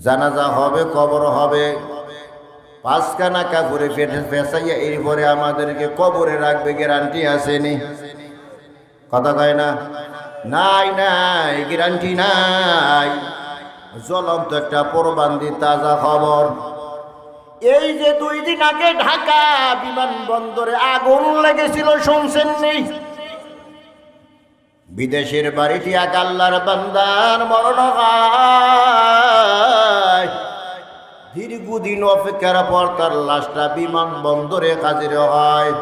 জানাজা হবে, কবর হবে, পাঁচখানা কাপড়ে ফেসাইয়া এরপরে আমাদেরকে কবরে রাখবে, গ্যারান্টি আসেনি? কথা কয় না? নাই নাই, গ্যারান্টি নাই। জ্বলন্ত একটা প্রবান্দি তাজা খবর, এই যে 2 দিন আগে ঢাকা বিমানবন্দরে আগুন লেগেছিল, শুনছেন নেই? বিদেশের বাড়িটি এক আল্লাহর বান্দার মরণ হয়। দীর্ঘদিন অপেক্ষার পর তার লাশটা বিমানবন্দরে হাজির হয়।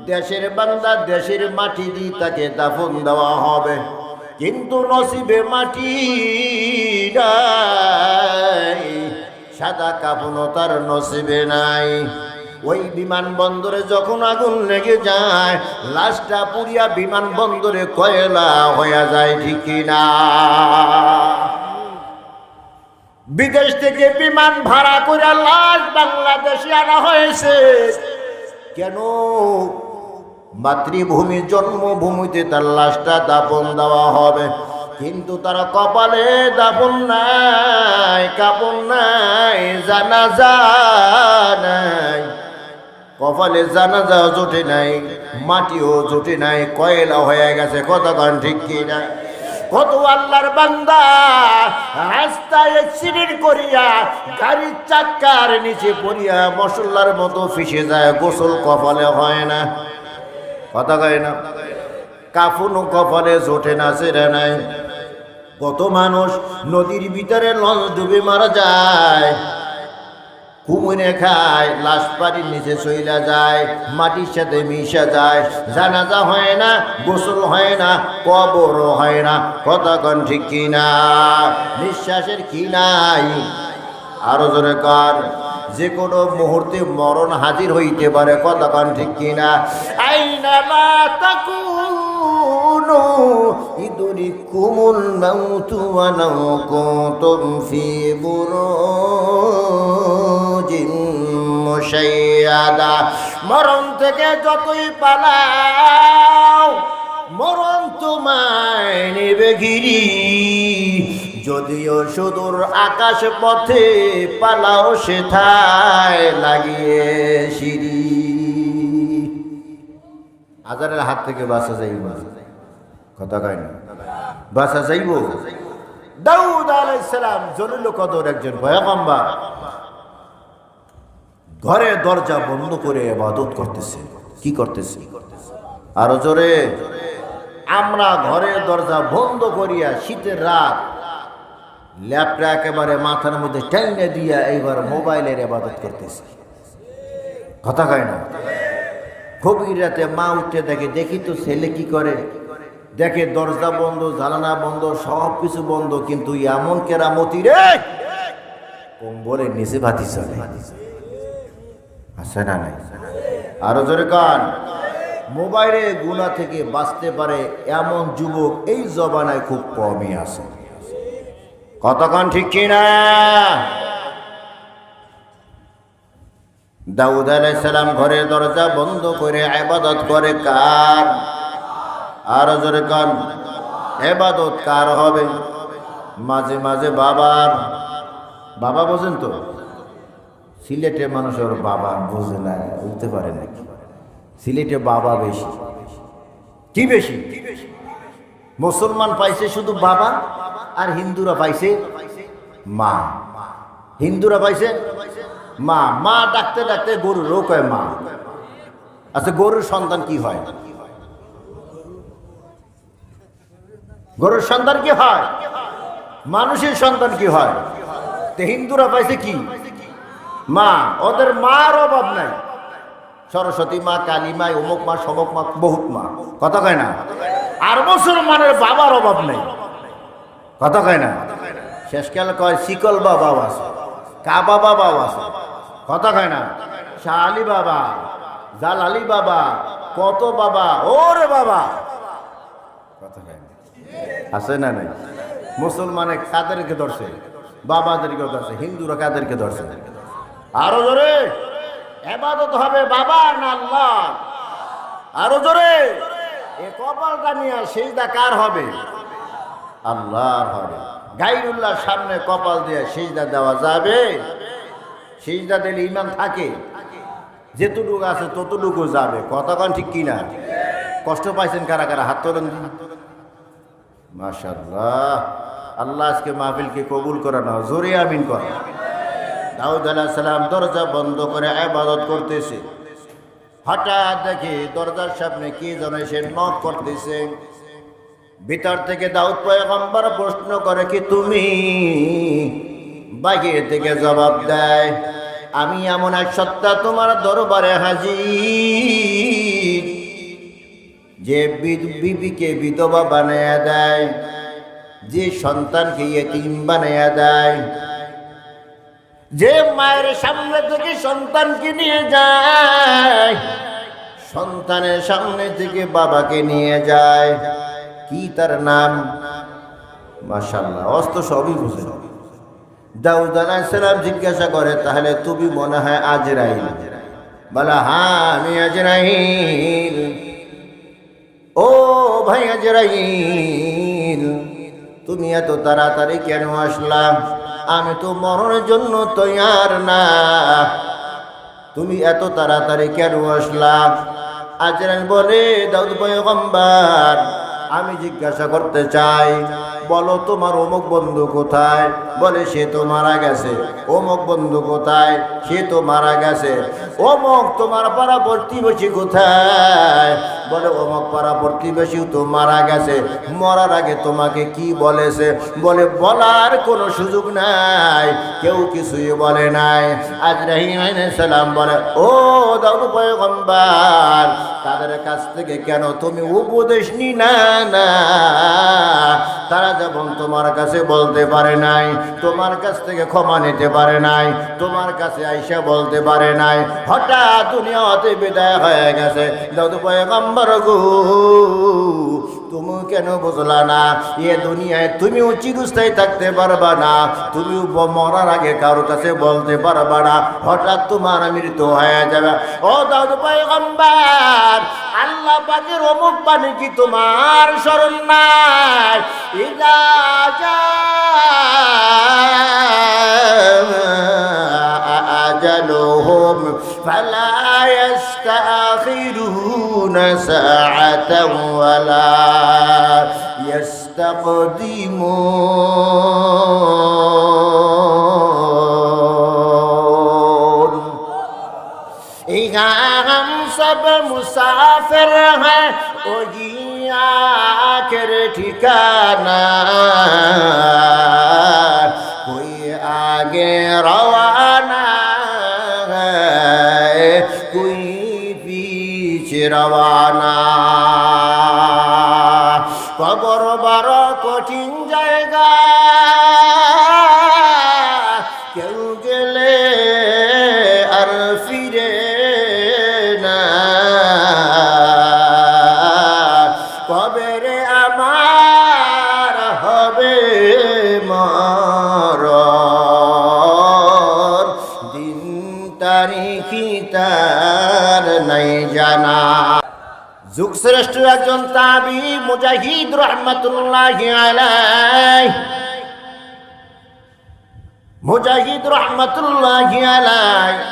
দেশের বান্দা দেশের মাটি দিয়ে তাকে দাফন দেওয়া হবে, কিন্তু নসিবে মাটি নাই, সাদা কাফনও তার নসিবে নাই। ওই বিমানবন্দরে যখন আগুন লেগে যায়, লাশটা পুরিয়া বিমানবন্দরে কয়লা হয়ে যায়, ঠিক কিনা? বিদেশ থেকে বিমান ভাড়া করে লাশ বাংলাদেশে আনা হয়েছে কেন? মাতৃভূমি জন্মভূমিতে তার লাশটা দাফন দেওয়া হবে, কিন্তু তারা কপালে দাফন নাই, কাপড় নাই, জানাজা নাই। কপালে জানাজাও জোটে নাই, মাটিও জোটে নাই, কয়লা হয়ে গেছে। কতক্ষণ ঠিক কিনা? কত আল্লাহর বান্দা রাস্তায় অ্যাক্সিডেন্ট করিয়া গাড়ির চাক্কার নিচে পড়িয়া মশলার মতো ফেসে যায়, গোসল কপালে হয় না। কথা কয় না? কাফনও কপালে জোটে না, সেরে নাই। কত মানুষ নদীর ভিতরে লঞ্চ ডুবে মারা যায়, কুমিরে খায়, লাশ পানির নিচে চইলা যায়, মাটির সাথে মিশা যায়, জানাজা হয় না, গোসল হয় না, কবরও হয় না। কথা কন ঠিক কিনা? নিঃশ্বাসের কি নাই? আরো জোরে কর। যে কোনো মুহূর্তে মরণ হাজির হইতে পারে। কথা কন ঠিক কিনা? আইনা মা তাকুনু ইদরিকুমুল মাউতু ওয়া লাউ কুনতুম ফি বুরুজিন মুশাইয়াদা। মরণ থেকে যতই পালাও, মরণ তোমায় নেবে ঘিরি। যদিও সুদূর আকাশ পথে পালাও, সেথায় লাগিয়ে সিঁড়ি। আজারের হাত থেকে বাঁচা যাইব। কথা কয় না? বাঁচা যাইব। দাউদ আলাইহিস সালাম জলিল কদর একজন পয়গম্বর, ঘরে দরজা বন্ধ করে ইবাদত করতেছে। কি করতেছে? আরো জোরে। আমরা ঘরে দরজা বন্ধ করিয়া শীতের রাত ল্যাপটা একেবারে মাথার মধ্যে টেনে দিয়া এইবার মোবাইলের ইবাদত করতেছি। কথা কয় না? গভীর রাতে মা উঠে দেখে, দেখি তো ছেলে কি করে। দেখে দরজা বন্ধ, জানালা বন্ধ, সব কিছু বন্ধ, কিন্তু এমন কেরামতি রে, কম্বলের নিচে বাতি চলে। আছে না নাই? আরো জোরে কান। মোবাইলে গুনাহ থেকে বাঁচতে পারে এমন যুবক এই জমানায় খুব কমই আছে। কতক্ষণ ঠিক কিনা? দাউদ আলাইহিস সালাম ঘরে দরজা বন্ধ করে ইবাদত করে কার? আর জোরে কান। ইবাদত কার হবে? মাঝে মাঝে বাবার। বাবা বোঝেন তো? সিলেটের মানুষের বাবা বোঝে না, বুঝতে পারে নাকি? সিলেটে বাবা বেশি। কি বেশি? মুসলমান পাইছে শুধু বাবা, আর হিন্দুরা পাইছে মা। হিন্দুরা পাইছে মা। মা ডাকতে ডাকতে গরুর রোগ হয় মা। আচ্ছা, গরুর সন্তান কি হয়? গরুর সন্তান কি হয়? মানুষের সন্তান কি হয়? তো হিন্দুরা পাইছে কি? মা। ওদের মার অভাব নাই। সরস্বতী মা, কালী মা, অমুক মা, সমক মা, বহুত মা। কথা কয় না? আর মুসলমানের বাবার অভাব নেই। কথা কয় না? শেষকাল কয় শিকল বাবাও আছে, কাবা বাবাও আছে। কথা কয় না? শাহ আলী বাবা, জালালি বাবা, কত বাবা, ওরে বাবা। কথা কয় না? আছে না নাই? মুসলমানে কাদেরকে ধরছে? বাবাদেরকে ধরছে। হিন্দুরা কাদেরকে ধরছে? আরো জোরে। ইবাদত হবে বাবা না আল্লাহ? আরো জোরে। এ কপালটা নিয়ে সিজদা কার হবে? আল্লাহর হবে। গায়রুল্লাহর সামনে কপাল দিয়ে সিজদা দেওয়া যাবে? সিজদা দিলে ঈমান থাকে, যেতটুকু আছে ততটুকু যাবে। কতক্ষণ ঠিক কিনা? কষ্ট পাইছেন কারা কারা? হাত তোলেন। মাশাআল্লাহ, আল্লাহ আজকে মাহফিলকে কবুল করে নাও, জোরে আমিন করো। দাউদ আলাইহিস সালাম দরজা বন্ধ করে ইবাদত করতেছে, হঠাৎ দেখে দরজার সামনে কি যেন এসে নক করতেছে। ভিতর থেকে দাউদ পয়গম্বর প্রশ্ন করে, কি তুমি? বাহির থেকে জবাব দেয়, আমি এমন এক সত্তা তোমার দরবারে হাজির, যে বিবিকে বিধবা বানায়া দেয়, যে সন্তানকে ইয়েতিম বানায়া দেয়, যে মায়ের সামনে থেকে সন্তানকে নিয়ে যায়, সন্তানের সামনে থেকে বাবাকে নিয়ে যায়। কি তার নাম? মাশাআল্লাহ, অস্ত সবই বুঝে। দাউদ আলাইহিস সালাম জিজ্ঞাসা করে, তাহলে তুমি মনে হয় আজরাইল? বলে, হ্যাঁ আমি আজরাইল। ও ভাই আজরাইল, তুমি এত তাড়াতাড়ি কেন আসলাম? আমি তো মরণের জন্য তৈয়ার না, তুমি এত তাড়াতাড়ি কেন আসলাম? আজরাইল বলে, দাউদ পয়গম্বর, আমি জিজ্ঞাসা করতে চাই, বলো তোমার অমুক বন্ধু কোথায়? বলে, সে তো মারা গেছে। অমুক বন্ধু কোথায়? সে তো মারা গেছে। অমুক তোমার পাড়া প্রতিবেশী কোথায়? বলে, অমুক পাড়া প্রতিবেশী তো মারা গেছে। মরার আগে তোমাকে কি বলেছে? বলে, বলার কোনো সুযোগ নাই, কেউ কিছুই বলে নাই। আজরাইল আলাইহিস সালাম বলে, ও দাউদ পয়গম্বর, তাদের কাছ থেকে কেন তুমি উপদেশ নি না? তারা যেমন তোমার কাছে বলতে পারে নাই, তোমার কাছ থেকে ক্ষমা নিতে পারে নাই, তোমার কাছে আইসা বলতে পারে নাই, হঠাৎ দুনিয়াতে বিদায় হয়ে গেছে। দাউদ পয়গম্বর গো, তুমি কেন বুঝলা না? এ দুনিয়ায় তুমিও চিরস্থায়ী থাকতে পারবা না, তুমিও মরার আগে কারো কাছে বলতে পারবা না, হঠাৎ তোমার মৃত্যু হয়ে যাবে। ও দাউদ পয়গম্বর, আল্লাহ পাকের অমুক বাণী কি তোমার স্মরণ নাই? ইযা আজালুহুম ফালা ইস্তাখিরুনা সাআতান ওয়ালা ইস্তাকদিমুন। हम सब मुसाफिर हैं, वही आखिर ठिकाना, कोई आगे रवाना है, कोई पीछे रवाना। কবর বড় কঠিন জায়গা, কেউ গেলে আর ফিরে না। কবে রে আমার হবে মরণ, দিন তারিখি তার নাই জানা। যুগশ্রেষ্ঠ একজন তাবি মুজাহিদ রহমাতুল্লাহি আলাইহি, মুজাহিদ রহমাতুল্লাহি আলাইহি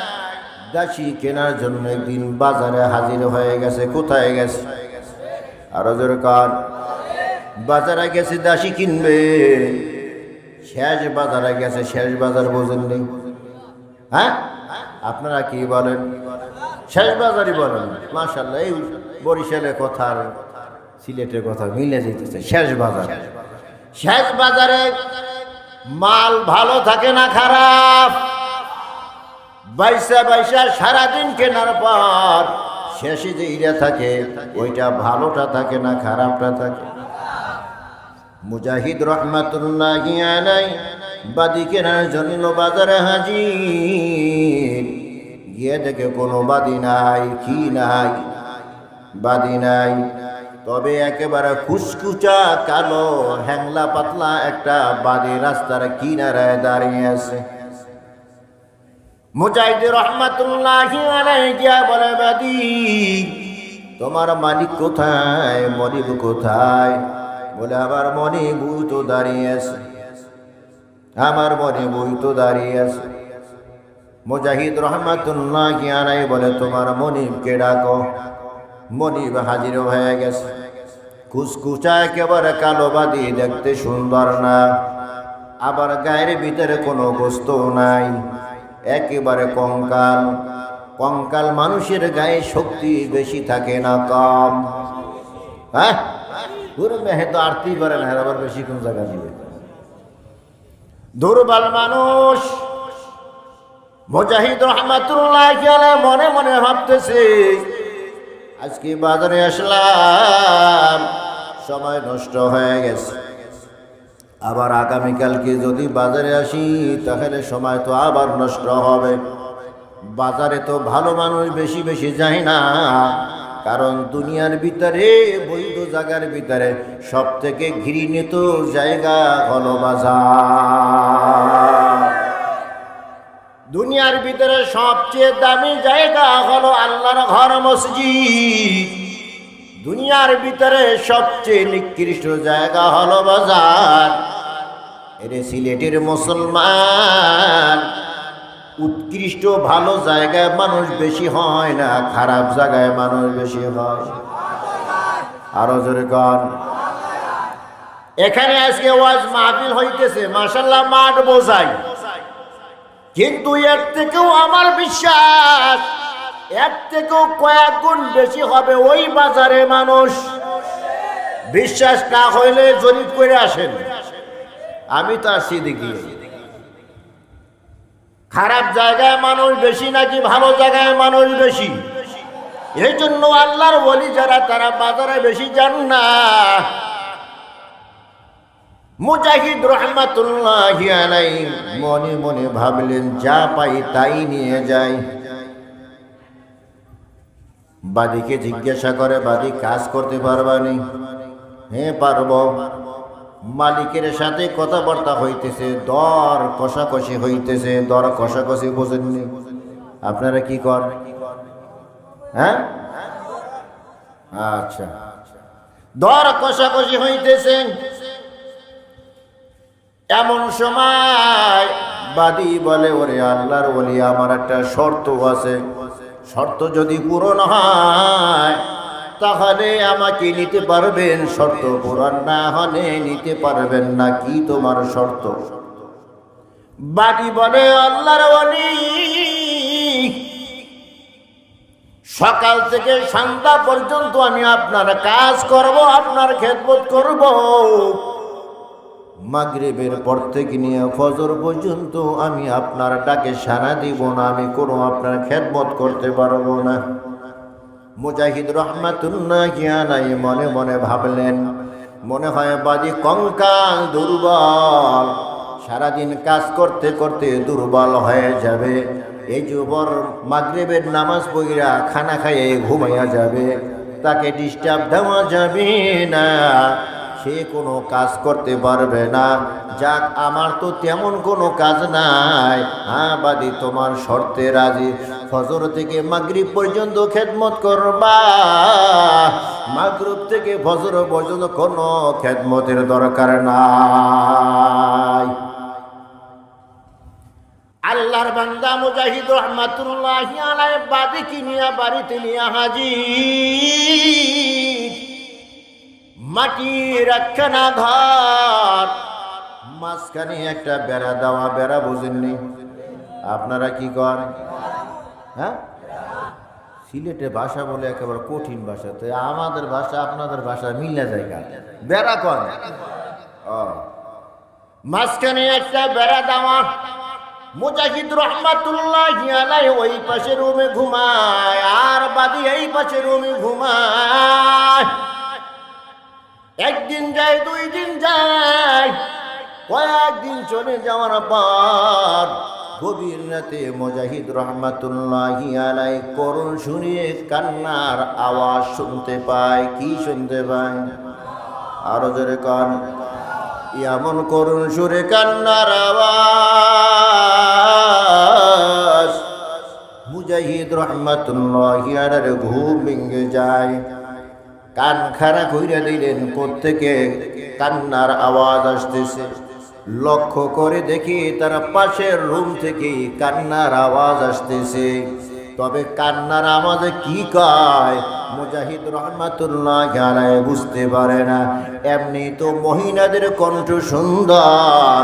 দাসী কেনার জন্য একদিন বাজারে হাজির হয়ে গেছে। কোথায় গেছে? আরো জোরে কান। বাজারে গেছে দাসী কিনবে। শেষ বাজারে গেছে। শেষ বাজার বোঝেন নেই? হ্যাঁ, আপনারা কি বলেন? শেষ বাজারই বলেন। মাশাআল্লাহ, এই বরিশালের কথা আর সিলেটের কথা মিলে যেতেছে। শেষ বাজার। শেষ বাজারে মাল ভালো থাকে না খারাপ? বাইসা বাইসা সারাদিন কেনার পর শেষে যে ইরা থাকে, ওইটা ভালোটা থাকে না খারাপটা থাকে? মুজাহিদ রহমাতুল্লাহি আলাইহি বাদি কেনার জন্য বাজারে হাজির। গিয়ে দেখে কোনো বাদি নাই। কি নাই? বাদি নাই। তবে একেবারে কুচকুচা কালো হ্যাংলা পাতলা একটা বাদি রাস্তার কিনারায় দাঁড়িয়ে আছে। মুজাহিদ রহমাতুল্লাহি আলাইহি গিয়া বলে, বাদি তোমার মালিক কোথায়? মনিব কোথায়? বলে, আবার মনিব তো দাঁড়িয়ে আছে। আমার মনে বই তো দাঁড়িয়ে আছে। মুজাহিদ রহমাতুল্লাহি আলাইহি বলে, তোমার মনিবকে ডাকো। মনিব হাজির হয়ে গেছে। কুচকুচা একেবারে কালো বাদি, দেখতে সুন্দর না, আবার গায়ের ভিতরে কোনো গোস্ত নাই, একেবারে কঙ্কাল। কঙ্কাল মানুষের গায়ে শক্তি বেশি থাকে না কম? হ্যাঁ, পুরো মেহে তো আরতেই পারে না, আবার বেশি কোন জায়গা দিবে। দুর্বল মানুষ। মুজাহিদ রহমাতুল্লাহি আলাইহি মনে মনে ভাবতেছে, আজকে বাজারে আসলাম, সময় নষ্ট হয়ে গেছে। আবার আগামীকালকে যদি বাজারে আসি তাহলে সময় তো আবার নষ্ট হবে। বাজারে তো ভালো মানুষ বেশি বেশি যায় না, কারণ দুনিয়ার ভিতরে, বৈধ জায়গার ভিতরে সব থেকে ঘৃণিত জায়গা হলো বাজার। দুনিয়ার ভিতরে সবচেয়ে দামি জায়গা হলো আল্লাহর ঘর, মসজিদ। দুনিয়ার ভিতরে সবচেয়ে নিকৃষ্ট জায়গা হলো বাজার। এর সিলেটের মুসলমান, উৎকৃষ্ট ভালো জায়গায় মানুষ বেশি হয় না, খারাপ জায়গায় মানুষ বেশি হয়। আরো জোরে কর। এখানে আজকে ওয়াজ মাহফিল হইতেছে, মাশাআল্লাহ, মাঠ বোঝাই, কিন্তু এর থেকেও আমার বিশ্বাস, এর থেকেও কয়েক গুণ বেশি হবে ওই বাজারে মানুষ। বিশ্বাস না হইলে জরিপ করে আসেন, আমি তো আসছি দেখি। খারাপ জায়গায় মানুষ বেশি নাকি ভালো জায়গায় মানুষ বেশি? এই জন্য আল্লাহর ওলি যারা, তারা বাজারে বেশি যান না। মুজাহিদ রহমাতুল্লাহি আলাইহি মনে মনে ভাবলেন, যা পাই তাই নিয়ে যাই। বাদীকে জিজ্ঞাসা করে, বাদী কাজ করতে পারবানি? হ্যাঁ পারবো। মালিকের সাথে কথাবার্তা হইতেছে, দর কষাকষি হইতেছে। দর কষাকষি বোঝেননি আপনারা? কি কর? হ্যাঁ, আচ্ছা, দর কষাকষি হইতেছে। এমন সময় বাদী বলে, ওরে আল্লাহর ওলি, আমার একটা শর্ত আছে, শর্ত যদি পূরণ হয় তাহলে আমাকে নিতে পারবেন, শর্ত পূরণ না হলে নিতে পারবেন না। কি তোমার শর্ত? বাদী বলে, আল্লাহর ওলি, সকাল থেকে সন্ধ্যা পর্যন্ত আমি আপনার কাজ করব, আপনার খেদমত করব। মাগরিবের পর থেকে নিয়ে ফজর পর্যন্ত আমি আপনার ডাকে সাড়া দিব না, আমি কোনো আপনার খেদমত করতে পারবো না। মুজাহিদ রহমাতুল্লাহি আলাইহি মনে মনে ভাবলেন, মনে হয় বাদী কঙ্কাল, দুর্বল, সারাদিন কাজ করতে করতে দুর্বল হয়ে যাবে। এই যুবর মাগরিবের নামাজ পড়িয়া খানা খাইয়ে ঘুমাইয়া যাবে, তাকে ডিস্টার্ব দেওয়া যাবে না, সে কোনো কাজ করতে পারবে না। যাক, আমার তো তেমন কোনো কাজ নাই। হ্যাঁ বাদী, তোমার শর্তে রাজি। ফজর থেকে মাগরিব পর্যন্ত খেদমত করবা, মাগরিব থেকে ফজর পর্যন্ত কোনো খেদমতের দরকার নাই। আল্লাহর বান্দা মুজাহিদ রহমাতুল্লাহি আলাইহি বাদীকে নিয়ে বাড়িতে নিয়ে হাজির। মাটির একখানা ঘর, মাঝখানে একটা বেড়া দেওয়া। বেড়া বোঝেননি আপনারা? কি করেন? হ্যাঁ, সিলেটে ভাষা বলে একেবারে কঠিন ভাষা, তো আমাদের ভাষা আপনাদের ভাষা মিলে জায়গা। বেড়া কর, মাঝখানে একটা বেড়া দেওয়া। মুজাহিদ রহমাতুল্লাহি আলাইহি ওই পাশে রুমে ঘুমায়, আর বাদী এই পাশে রুমে ঘুমায়। একদিন যায়, 2 দিন যায়, কয়েকদিন চলে যাওয়ার পর গভীর রাতে মুজাহিদ রহমাতুল্লাহি আলাইহি করুণ শুনিয়ে কান্নার আওয়াজ শুনতে পায়। কি শুনতে পায়? আরো জোরে কান। এমন করুণ সুরে কান্নার আওয়াজ, মুজাহিদ রহমাতুল্লাহি আলাইহি ঘুম ভেঙে যায়। কান খাড়া কইরা দিলেন, কোত্থেকে কান্নার আওয়াজ আসতেছে। লক্ষ্য করে দেখি তার পাশের রুম থেকে কান্নার আওয়াজ আসতেছে। তবে কান্নার আওয়াজে কি কয় মুজাহিদ রহমাতুল্লাহ আলাইহি বুঝতে পারে না। এমনি তো মহিলাদের কণ্ঠ সুন্দর,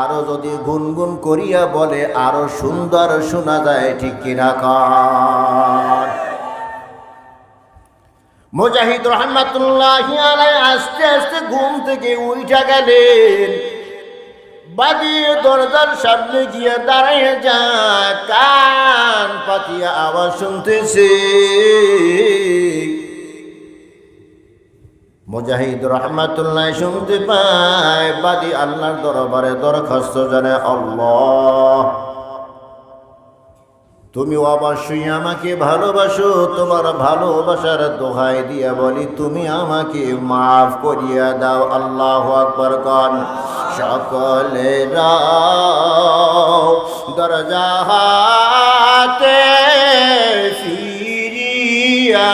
আরো যদি গুনগুন করিয়া বলে আরো সুন্দর শোনা যায়, ঠিক কিনা কয়? মুজাহিদ রহমাতুল্লাহ আলাইহি আস্তে আস্তে ঘুম থেকে উঠা গেলেন, বাদিয়ে দরজার সামনে গিয়ে দাঁড়িয়ে যায়, কান পাতিয়া আওয়াজ শুনতেছে। মুজাহিদ রহমাতুল্লাহ শুনতে পায় বাদি আল্লাহর দরবারে দরখাস্ত জানে, আল্লাহ তুমি অবশ্যই আমাকে ভালোবাসো, তোমার ভালোবাসার দোহাই দিয়া বলি তুমি আমাকে মাফ করিয়া দাও। আল্লাহু আকবার কন। সকলে দরজা হাতে ফিরিয়া,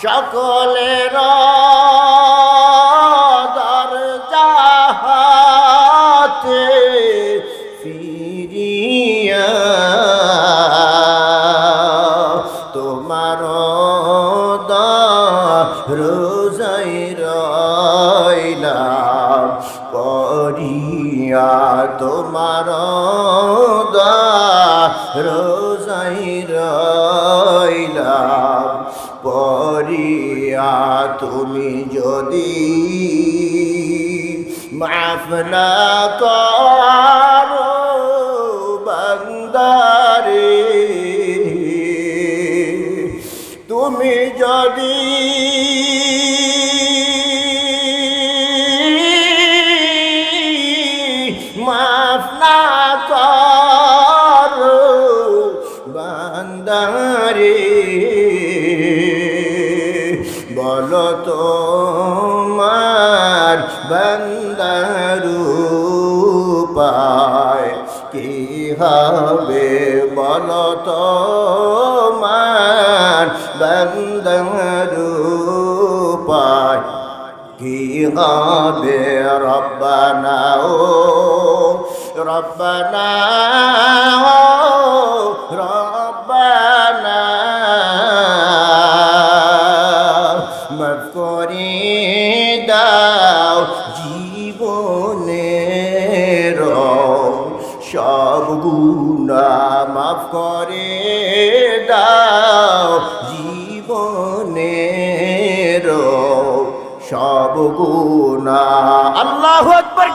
সকলের দরজা হাতে ফিরিয়া, তোমার রোজাই রইলাম করিয়া, তোমার রোজাই রইলাম পরিয়া, তুমি যদি মাফ না করো বান্দারে, তুমি যদি মাফ না করো বান্দারে, বলো তোমার বান্দার উপায় কি হবে, বলো তোমার বান্দার উপায় কি হবে। রব্বানা ও রব্বানা ও রব্বানা, মাফ করে দাও জীবনের সব গুনাহ, মাফ করে দাও জীবনের সব গুনাহ। আল্লাহু আকবার।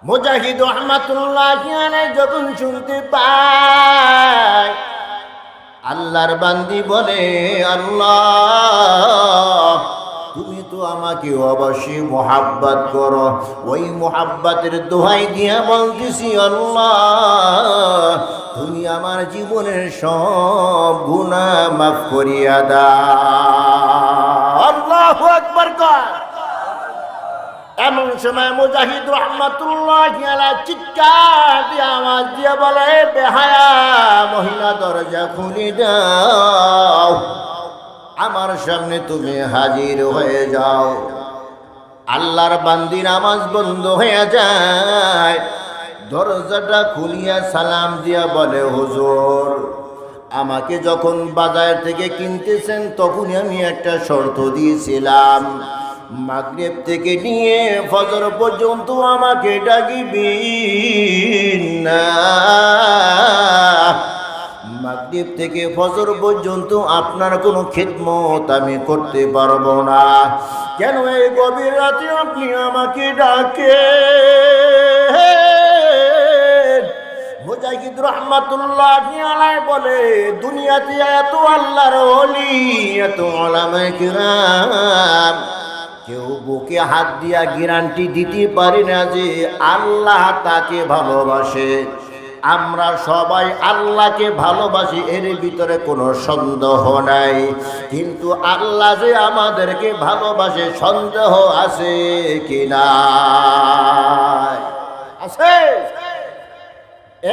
মুজাহিদ রহমাতুল্লাহ আলাইহি যখন শুনতে পায় আল্লাহর বান্দি বলে, আল্লাহ তুমি তো আমাকে অবশ্যই মোহাব্বত করো, ওই মোহাব্বতের দোহাই দিয়া বলতেছি, আল্লাহ তুমি আমার জীবনের সব গুনাহ মাফ করিয়া দাও। আল্লাহু আকবার। এমন সময় মুজাহিদ রহমাতুল্লাহ আলাইহি চিৎকার দিয়ে আওয়াজ দিয়ে বলে, বেহায়া মহিলা দরজা খুলে দাও, আমার সামনে তুমি হাজির হয়ে যাও। আল্লাহর বান্দি নামাজ বন্ধ হয়ে যায়, দরজাটা খুলিয়া সালাম দিয়া বলে, হুজুর আমাকে যখন বাজার থেকে কিনতেছেন তখনই আমি একটা শর্ত দিয়েছিলাম, মাগরিব থেকে নিয়ে ফজর পর্যন্ত আমাকে ডাকিবেন না, মাগরিব থেকে ফজর পর্যন্ত আপনার কোনো খিদমত আমি করতে পারবো না। কেন এই গভীর রাতে আপনি আমাকে ডাকেন? মুজাহিদ রহমাতুল্লাহ আলাইহি বলে, দুনিয়াতে এত আল্লাহর ওলি, এত উলামায়ে কিরাম, কেউ বুকে হাত দিয়া গ্যারান্টি দিতে পারে না যে আল্লাহ তাকে ভালোবাসে। আমরা সবাই আল্লাহকে ভালোবাসি, এর ভিতরে কোনো সন্দেহ নাই, কিন্তু আল্লাহ যে আমাদেরকে ভালোবাসে সন্দেহ আছে কিনা? আছে?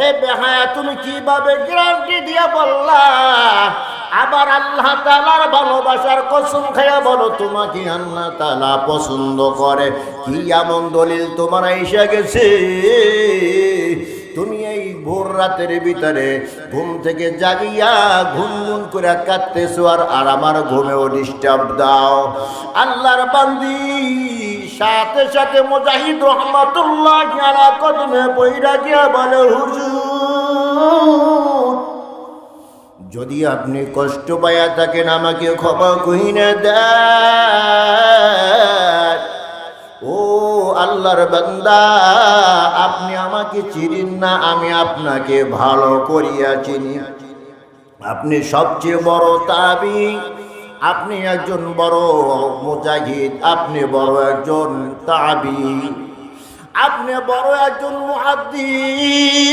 এ বেহায়া তুমি কিভাবে গ্যারান্টি দিয়া বললা আবার আল্লাহ তাআলার ভালোবাসার কসম খায়া বলো তোমাকে আল্লাহ তাআলা পছন্দ করে। কি এমন দলিল তোমার আইসা গেছে তুমি এই ভোর রাতের ভিতরে ঘুম থেকে জাগিয়া ঘুম করে কাঁদতেছো আর আমার ঘুমেও ডিস্টার্ব দাও? আল্লাহর বান্দি সাথে সাথে মুজাহিদ রহমাতুল্লাহ আলা কদমে পইরা গিয়া বলে, হুজুর যদি আপনি কষ্ট পাইয়া থাকেন আমাকে ক্ষমা কইরা দেন। ও আল্লাহর বান্দা, আপনি আমাকে চিনেন না, আমি আপনাকে ভালো করিয়া চিনি। আপনি সবচেয়ে বড় তাবী, আপনি একজন বড় মুজাহিদ, আপনি বড় একজন তাবী, আপনি বড় একজন মুহাদ্দিস।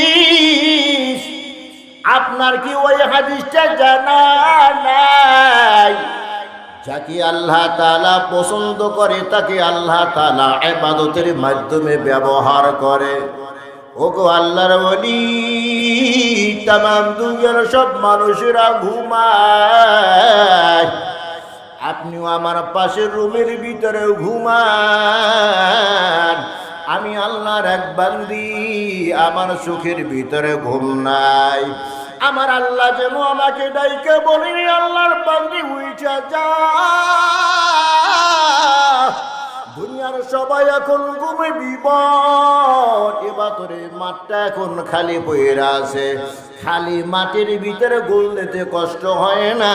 আপনার কি ওই হাদিসটা জানা নাই? যাকে আল্লাহ তাআলা পছন্দ করে তাকে আল্লাহ তাআলা ইবাদতের মাধ্যমে ব্যবহার করে। ওগো আল্লাহর ওলি, তামাম দুনিয়ার সব মানুষেরা ঘুমায়, আপনিও আমার পাশের রুমের ভিতরে ঘুমান। আমি আল্লাহর এক বান্দি, আমার চোখের ভিতরে ঘুম নাই। আমার আল্লাহ যেন আমাকে ডাইকে বলি, আল্লাহর বান্দি উইঠা যা, দুনিয়ার সবাই এখন ঘুমে বিপদ, এবারে মাঠটা এখন খালি পড়ে আছে। খালি মাটির ভিতরে গোল দিতে কষ্ট হয় না,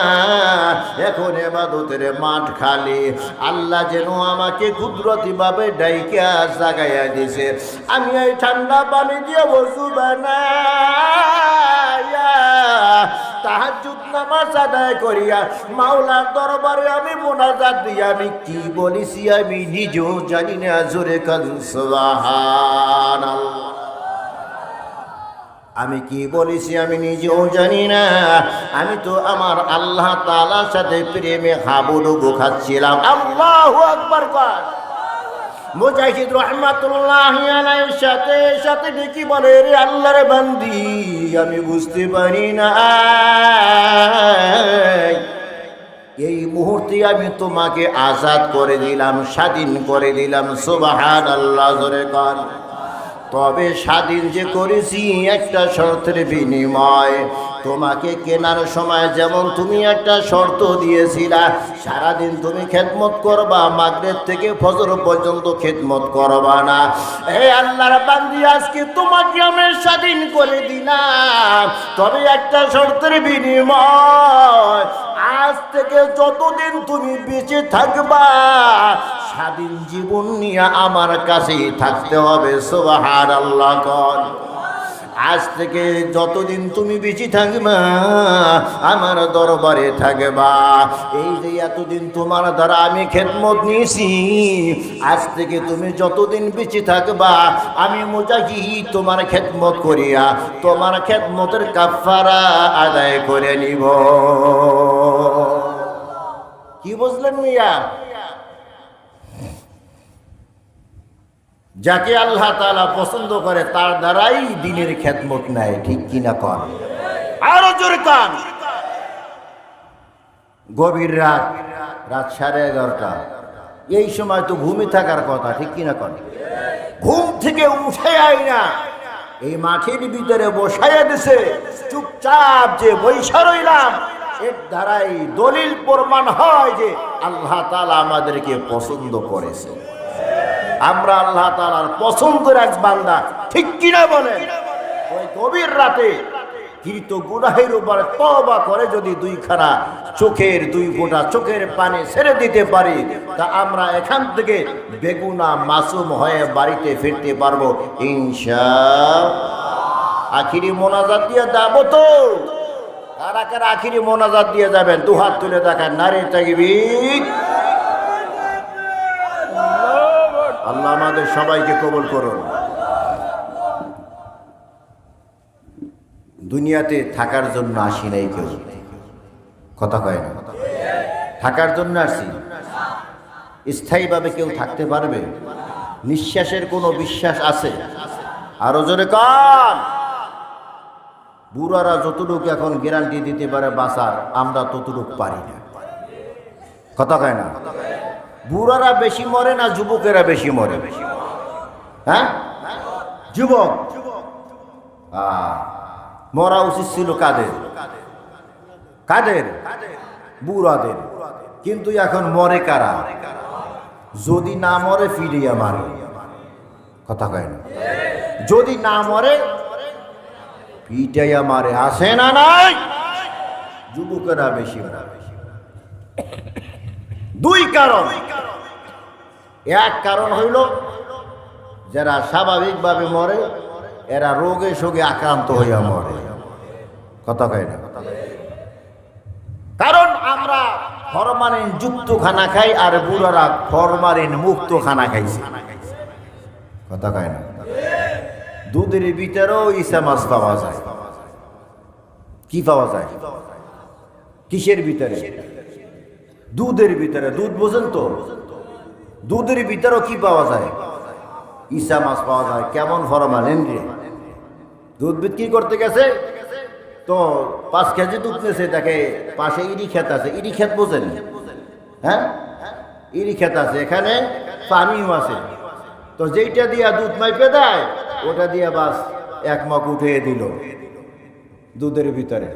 এখন ইবাদতের মাঠ খালি। আল্লাহ যেন আমাকে কুদরতি ভাবে ডাইকা জাগাইয়া দিছে। আমি এই ঠান্ডা পানি দিয়ে ওযু বানাইয়া তাহাজ্জুদ নামাজ আদায় করিয়া মাওলার দরবারে আমি মোনাজাত দিয়া আমি কি বলিছি আমি নিজেও জানি না। জোরে কান সুবহানাল্লাহ। আমি কি বলেছি আমি নিজেও জানি না। আমি তো আমার আল্লাহ তাআলার সাথে প্রেমে হাবুডুবু খাচ্ছিলাম। আল্লাহু আকবার কর। মুজাহিদ রহমাতুল্লাহি আলাইহির সাথে সাথে দেখি বলে, রে আল্লাহর বান্দি, আমি বুঝতে পারি না এই মুহূর্তে আমি তোমাকে আজাদ করে দিলাম, স্বাধীন করে দিলাম। সুবহানাল্লাহ, জোরে কর। তবে স্বাধীন যে করেছি একটা শর্তের বিনিময়। তোমাকে কেনার সময় যেমন তুমি একটা শর্ত দিয়েছিলা, সারাদিন তুমি খেদমত করবা, মাগরিব থেকে ফজর পর্যন্ত খেদমত করবা না। হে আল্লাহর বান্দি, আজকে তোমাকে আমি স্বাধীন করে দিলাম, তবে একটা শর্তের বিনিময়। আজ থেকে যতদিন তুমি বেঁচে থাকবা স্বাধীন জীবন নিয়ে আমার কাছেই থাকতে হবে। সুবহানাল্লাহ কর। আজ থেকে যতদিন তুমি বেঁচে থাকবা আমার দরবারে থাকবা। এই যে এতদিন তোমার দ্বারা আমি খেদমত নিয়েছি, আজ থেকে তুমি যতদিন বেঁচে থাকবা আমি মুজাহিদ তোমার খেদমত করিয়া তোমার খেদমতের কাফারা আদায় করে নিব। কি বুঝলেন মিয়া? যাকে আল্লাহ তাআলা পছন্দ করে তার দ্বারাই দ্বীনের খেদমত নেয়। ঠিক কিনা কর? আরো জোরে কান। গভীর রাত, রাত 11:30, এই সময় তো ঘুমে থাকার কথা। ঠিক কিনা কর? ঘুম থেকে উঠে আই না, এই মাঠের ভিতরে বসাইয়া দিছে। চুপচাপ যে বৈশা রইলাম, এর দ্বারাই দলিল প্রমাণ হয় যে আল্লাহ তাআলা আমাদেরকে পছন্দ করেছে। আমরা আল্লাহ তাআলার পছন্দের এক বান্দা। ঠিক কিনা বলেন? ওই গভীর রাতে কৃত গুনাহের উপর তওবা করে যদি দুইখানা চোখের দুই ফোঁটা চোখের পানি ছেড়ে দিতে পারি, তা আমরা এখান থেকে বেগুনা মাসুম হয়ে বাড়িতে ফিরতে পারবো ইনশাআল্লাহ। আখিরি মোনাজাত দিয়ে যাবো তো? কারা কারা আখিরি মোনাজাত দিয়ে যাবেন? দুহাত তুলে দেখান। নারে তাকবীর। আল্লাহ আমাদের সবাইকে কবুল করুন। দুনিয়াতে থাকার জন্য আসি নাই কেউ, কথা কয় না। থাকার জন্য আসি। স্থায়ীভাবে কেউ থাকতে পারবে? নিঃশ্বাসের কোনো বিশ্বাস আছে? আরো জোরে কান। বুড়ারা যতটুকু এখন গ্যারান্টি দিতে পারে বাঁচার, আমরা ততটুকু পারি না। কথা কয় না? বুড়ারা বেশি মরে না যুবকেরা বেশি মরে? হ্যাঁ, যুবক। মরা উচিত ছিল কাদের? কাদের? বুড়াদের। কিন্তু এখন মরে কারা? যদি না মরে ফিরিয়া মারে। কথা কয় না? যদি না মরে পিটাইয়া মারে। আসে না নাই? যুবকেরা বেশি মরে। দুই কারণ। এক কারণ হইল যারা স্বাভাবিকভাবে মরে এরা রোগে শোগে আক্রান্ত হইয়া মরে। কথা কয় না? কারণ আমরা ফরমালিন যুক্ত খানা খাই আর বুড়ারা ফরমালিন মুক্ত খানা খাইছে। কথা কয় না? দুধের ভিতরেও ইসা মাছ পাওয়া যায়। কি পাওয়া যায়? কিসের ভিতরে? দুধের ভিতরে। দুধ বোঝেন তো? দুধের ভিতরেও কি পাওয়া যায়? ইসা মাছ পাওয়া যায়। কেমন ফরমালিন রে! দুধ বিক্রি করতে গেছে তো 5 কেজি দুধ নিয়েছে, দেখে পাশে ইরি ক্ষেত আছে। ইরি ক্ষেত বোঝেন? হ্যাঁ, ইরি ক্ষেত আছে, এখানে পানিও আছে। তো যেইটা দিয়া দুধ মাইপে দেয় ওটা দিয়া বাস 1 মগ উঠিয়ে দিল দুধের ভিতরে।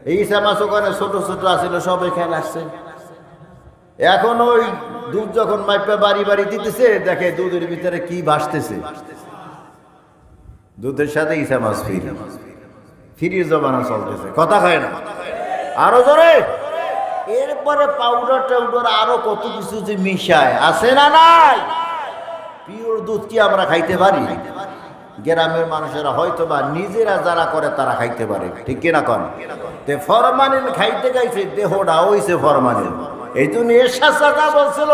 এই ইসা মাছ ওখানে ছোট ছোট আছিল, সব এখানে আসছে। এখন ওই দুধ যখন মাইপে বাড়ি বাড়ি দিতেছে, দেখে দুধের ভিতরে কি ভাসতেছে। দুধের সাথে ইসা মাছ ফিরিয়ে জমানা চলতেছে। কথা হয় না? আরো জোরে। এরপরে পাউডার টাউডার আরো কত কিছু যে মিশায়, আছে না নাই? পিওর দুধ কি আমরা খাইতে পারি? গ্রামের মানুষেরা হয়তো বা নিজেরা যারা করে তারা খাইতে পারে, ঠিক কিনা কন? তে ফরমালিন খাইতে গাইছে, দেহটা হইছে ফরমালিন। এই জন্য এরশাদ চাচা বলছিল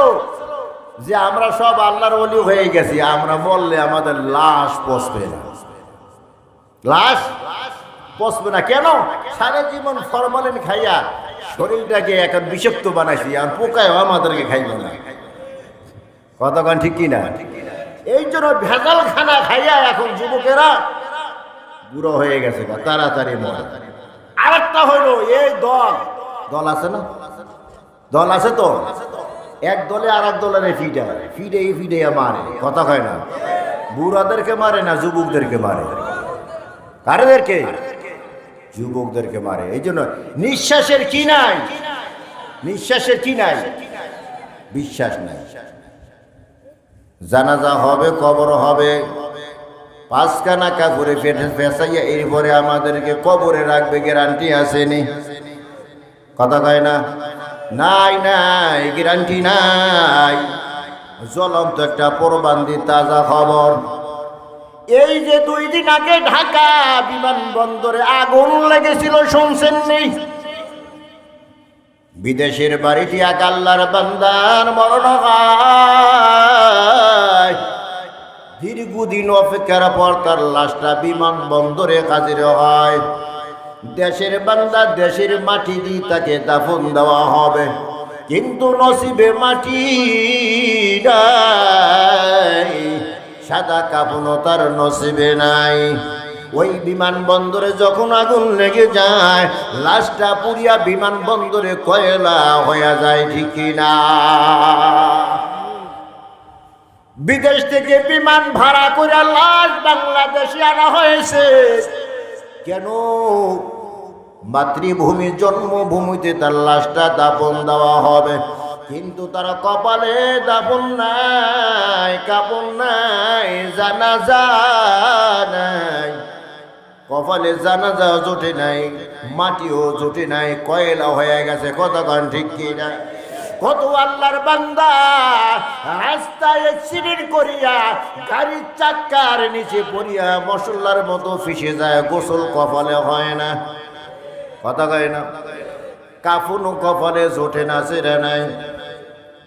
যে আমরা সব আল্লাহর ওলি হয়ে গেছি, আমরা মরলে আমাদের লাশ পচবে না। লাশ পচবে না কেন? সারা জীবন ফরমালিন খাইয়া শরীরটাকে এখন বিষাক্ত বানাইছি, আর পোকায়ও আমাদেরকে খাইবে না। কতক্ষণ ঠিক কিনা? এই জন্য ভেজাল খানা খাইয়া এখন যুবকেরা বুড়ো হয়ে গেছে, তাড়াতাড়ি মরে। আরেকটা হইল এই দল আছে না? দল আছে তো, এক দলে আর এক দলের ফিডে মারে। কথা কয় না? বুড়াদেরকে মারে না যুবকদেরকে মারে? কারেদেরকে? যুবকদেরকে মারে। এই জন্য নিঃশ্বাসের কি নাই? নিঃশ্বাসের কি নাই? বিশ্বাস নাই। জানাজা হবে, কবর হবে, 5 খানা কাপড়ে ফেসাইয়া এরপরে আমাদেরকে কবরে রাখবে, গ্যারান্টি আসেনি? কথা কয় না? নাই নাই, গ্যারান্টি নাই। জ্বলন্ত একটা প্রবান্দি তাজা খবর। এই যে 2 দিন আগে ঢাকা বিমানবন্দরে আগুন লেগেছিল, শুনছেন নেই? বিদেশের বাড়িটি এক আল্লাহর বান্দার মরণ হয়। দীর্ঘদিন অপেক্ষার পর তার লাশটা বিমানবন্দরে হাজির হয়। দেশের বান্দা দেশের মাটি দিয়ে তাকে দাফন দেওয়া হবে, কিন্তু নসিবে মাটি নাই, সাদা কাফনও তার নসিবে নাই। ওই বিমানবন্দরে যখন আগুন লেগে যায়, লাশটা পুরিয়া বিমানবন্দরে কয়লা হয়ে যায়, ঠিক কিনা? বিদেশ থেকে বিমান ভাড়া করে লাশ বাংলাদেশে আনা হয়েছে কেন? মাতৃভূমি জন্মভূমিতে তার লাশটা দাফন দেওয়া হবে, কিন্তু তারা কপালে দাফন নাই, কাপড় নাই, জানাজা নাই। কপালে জানাজা জোটে নাই, মাটিও জোটে নাই, কয়লা হয়ে গেছে। কতক্ষণ ঠিক কিনা? কত আল্লাহর বান্দা রাস্তায় অ্যাক্সিডেন্ট করিয়া গাড়ির চাক্কার নিচে পড়িয়া মশলার মতো ফিসে যায়, গোসল কপালে হয় না। কথা কয় না? কাফনও কপালে জোটে না, ছেড়ে নাই।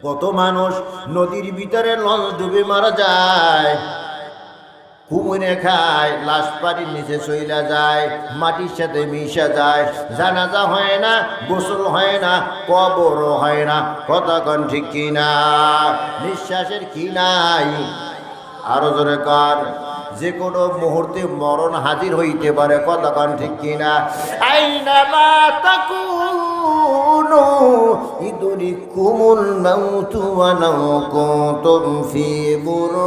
কত মানুষ নদীর ভিতরে লঞ্চ ডুবে মারা যায়, কুমিরে খায়, লাশ পানির নিচে চইলা যায়, মাটির সাথে মিশা যায়, জানাজা হয় না, গোসল হয় না, কবরও হয় না। কতক্ষণ ঠিক কিনা? নিঃশ্বাসের কি নাই? আরো জোরে কর। যে কোনো মুহূর্তে মরণ হাজির হইতে পারে, কথা কন ঠিক কিনা? আইনামা তাকুনু ইদরিকুমুল মাউতু ওয়ালাউ কুনতুম ফি বুরুজিন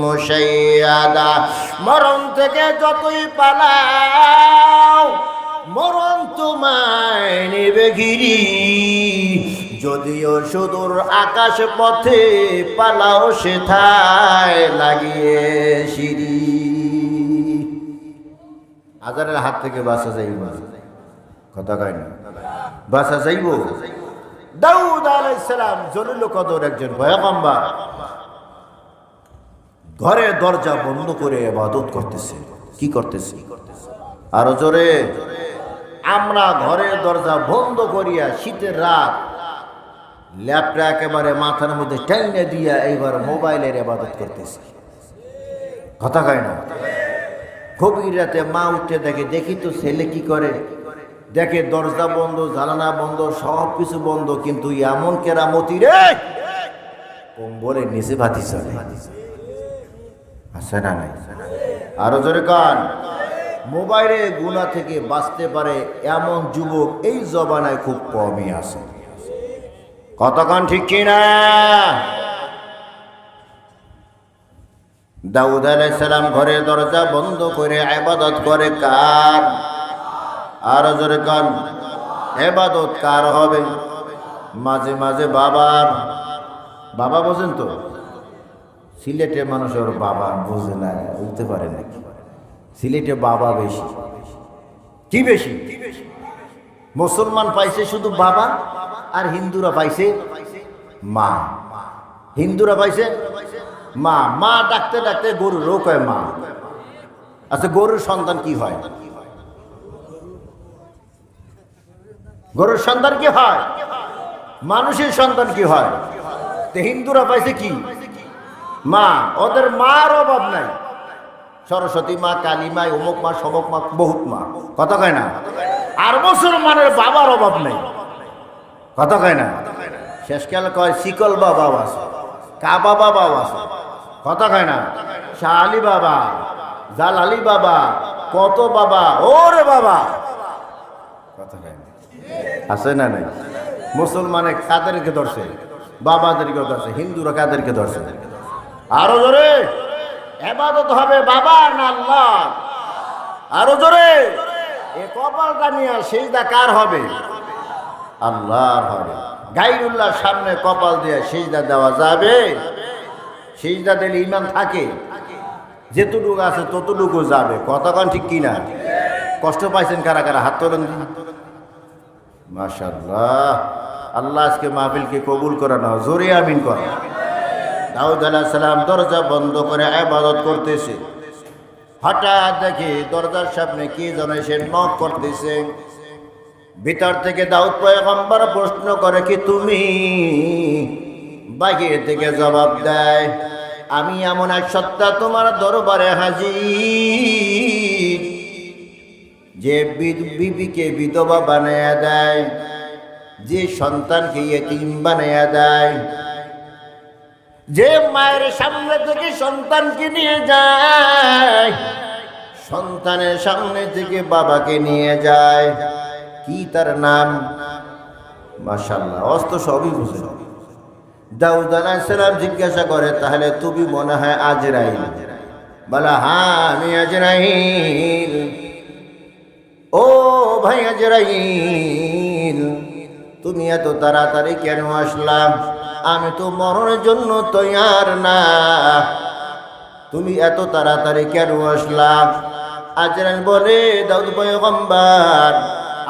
মুশাইয়াদা। মরণ থেকে যতই পালাও মরণ তোমায় নেবে ঘিরি, যদিও সুদূর আকাশ পথে পালাও সেথায় লাগিয়ে সিঁড়ি। আজারের হাত থেকে বাঁচা যাইব, কথা কয় না, বাঁচা যাইব। দাউদ আলাইহিস সালাম জলিল কদর একজন পয়গম্বর, ঘরের দরজা বন্ধ করে ইবাদত করতেছে। কি করতেছে? আরো জোরে। আমরা ঘরের দরজা বন্ধ করিয়া শীতের রাত ল্যাপটা একেবারে মাথার মধ্যে টাইনে দিয়া এইবার মোবাইলের ইবাদত করতেছি, কথা কয় না? গভীর রাতে মা উঠে দেখে, দেখি তো ছেলে কি করে, দেখে দরজা বন্ধ, জানালা বন্ধ, সব কিছু বন্ধ, কিন্তু এমন কেরামতি রে, কম্বলের নিচে বাতি চলে। আছে না নাই? আরো জোরে কান। মোবাইলে গুনাহ থেকে বাঁচতে পারে এমন যুবক এই জমানায় খুব কমই আছে, কতক্ষণ ঠিক কিনা? দাউদ আলাইহিস সালাম ঘরের দরজা বন্ধ করে ইবাদত করে কার? আর জোরে কান। ইবাদত কার হবে? মাঝে মাঝে বাবার। বাবা বোঝেন তো? সিলেটের মানুষের বাবা বোঝে না, বুঝতে পারে নাকি? সিলেটে বাবা বেশি। কি বেশি? মুসলমান পাইছে শুধু বাবা, আর হিন্দুরা পাইছে মা। হিন্দুরা পাইছে মা। মা ডাকতে ডাকতে গরুর রোগ হয় মা। আচ্ছা, গরুর সন্তান কি হয়? গরুর সন্তান কি হয়? মানুষের সন্তান কি হয়? তো হিন্দুরা পাইছে কি? মা। ওদের মার অভাব নাই। সরস্বতী মা, কালী মা, অমুক মা, সমক মা, বহুত মা, কথা কয় না? আর মুসলমানের বাবার অভাব নেই, কথা কয় না? শেষকাল কয় শিকল বাবাও আছে, কাবা বাবাও আছে, কথা কয় না? শাহ আলী বাবা, জালালি বাবা, কত বাবা, ওরে বাবা, কথা কয় না? আছে না নাই? মুসলমানে কাদেরকে ধরছে? বাবাদেরকে ধরছে। হিন্দুরা কাদেরকে ধরছে? আরো জোরে। ইবাদত হবে বাবা না আল্লাহ? আরো জোরে। এ কপালটা নিয়ে সিজদা কার হবে? আল্লাহর হবে। গায়রুল্লাহর সামনে কপাল দিয়ে সিজদা দেওয়া যাবে? সিজদা দিলে ঈমান থাকে, যেতটুকু আছে ততটুকু যাবে, কতক্ষণ ঠিক কিনা? কষ্ট পাইছেন কারা কারা? হাত তোলেন। মাশাআল্লাহ। আল্লাহ আজকে মাহফিলকে কবুল করে নাও, জোরে আমিন কর। দাউদ আলাইহিস সালাম দরজা বন্ধ করে ইবাদত করতেছে। হঠাৎ দেখে দরজার সামনে কি যেন এসে নক করতেছে। ভিতর থেকে দাউদ পয়গম্বর প্রশ্ন করে, কি তুমি? বাহির থেকে জবাব দেয়, আমি এমন এক সত্তা তোমার দরবারে হাজির, যে বিবিকে বিধবা বানায়া দেয়, যে সন্তানকে ইয়েতিম বানায়া দেয়, যে মায়ের সামনে থেকে সন্তানকে নিয়ে যায়, সন্তানের সামনে থেকে বাবাকে নিয়ে যায়। কি তার নাম? মাশাআল্লাহ, অস্ত সবই বুঝে। দাউদ আলাইহিস সালাম জিজ্ঞাসা করে, তাহলে তুমি মনে হয় আজরাইল? বলা, হ্যাঁ আমি আজরাইল। ও ভাই আজরাইল, তুমি এত তাড়াতাড়ি কেন আসলাম? আমি তো মরণের জন্য তৈয়ার না, তুমি এত তাড়াতাড়ি কেন আসলাম? আজরাইল বলে, দাউদ পয়গম্বর,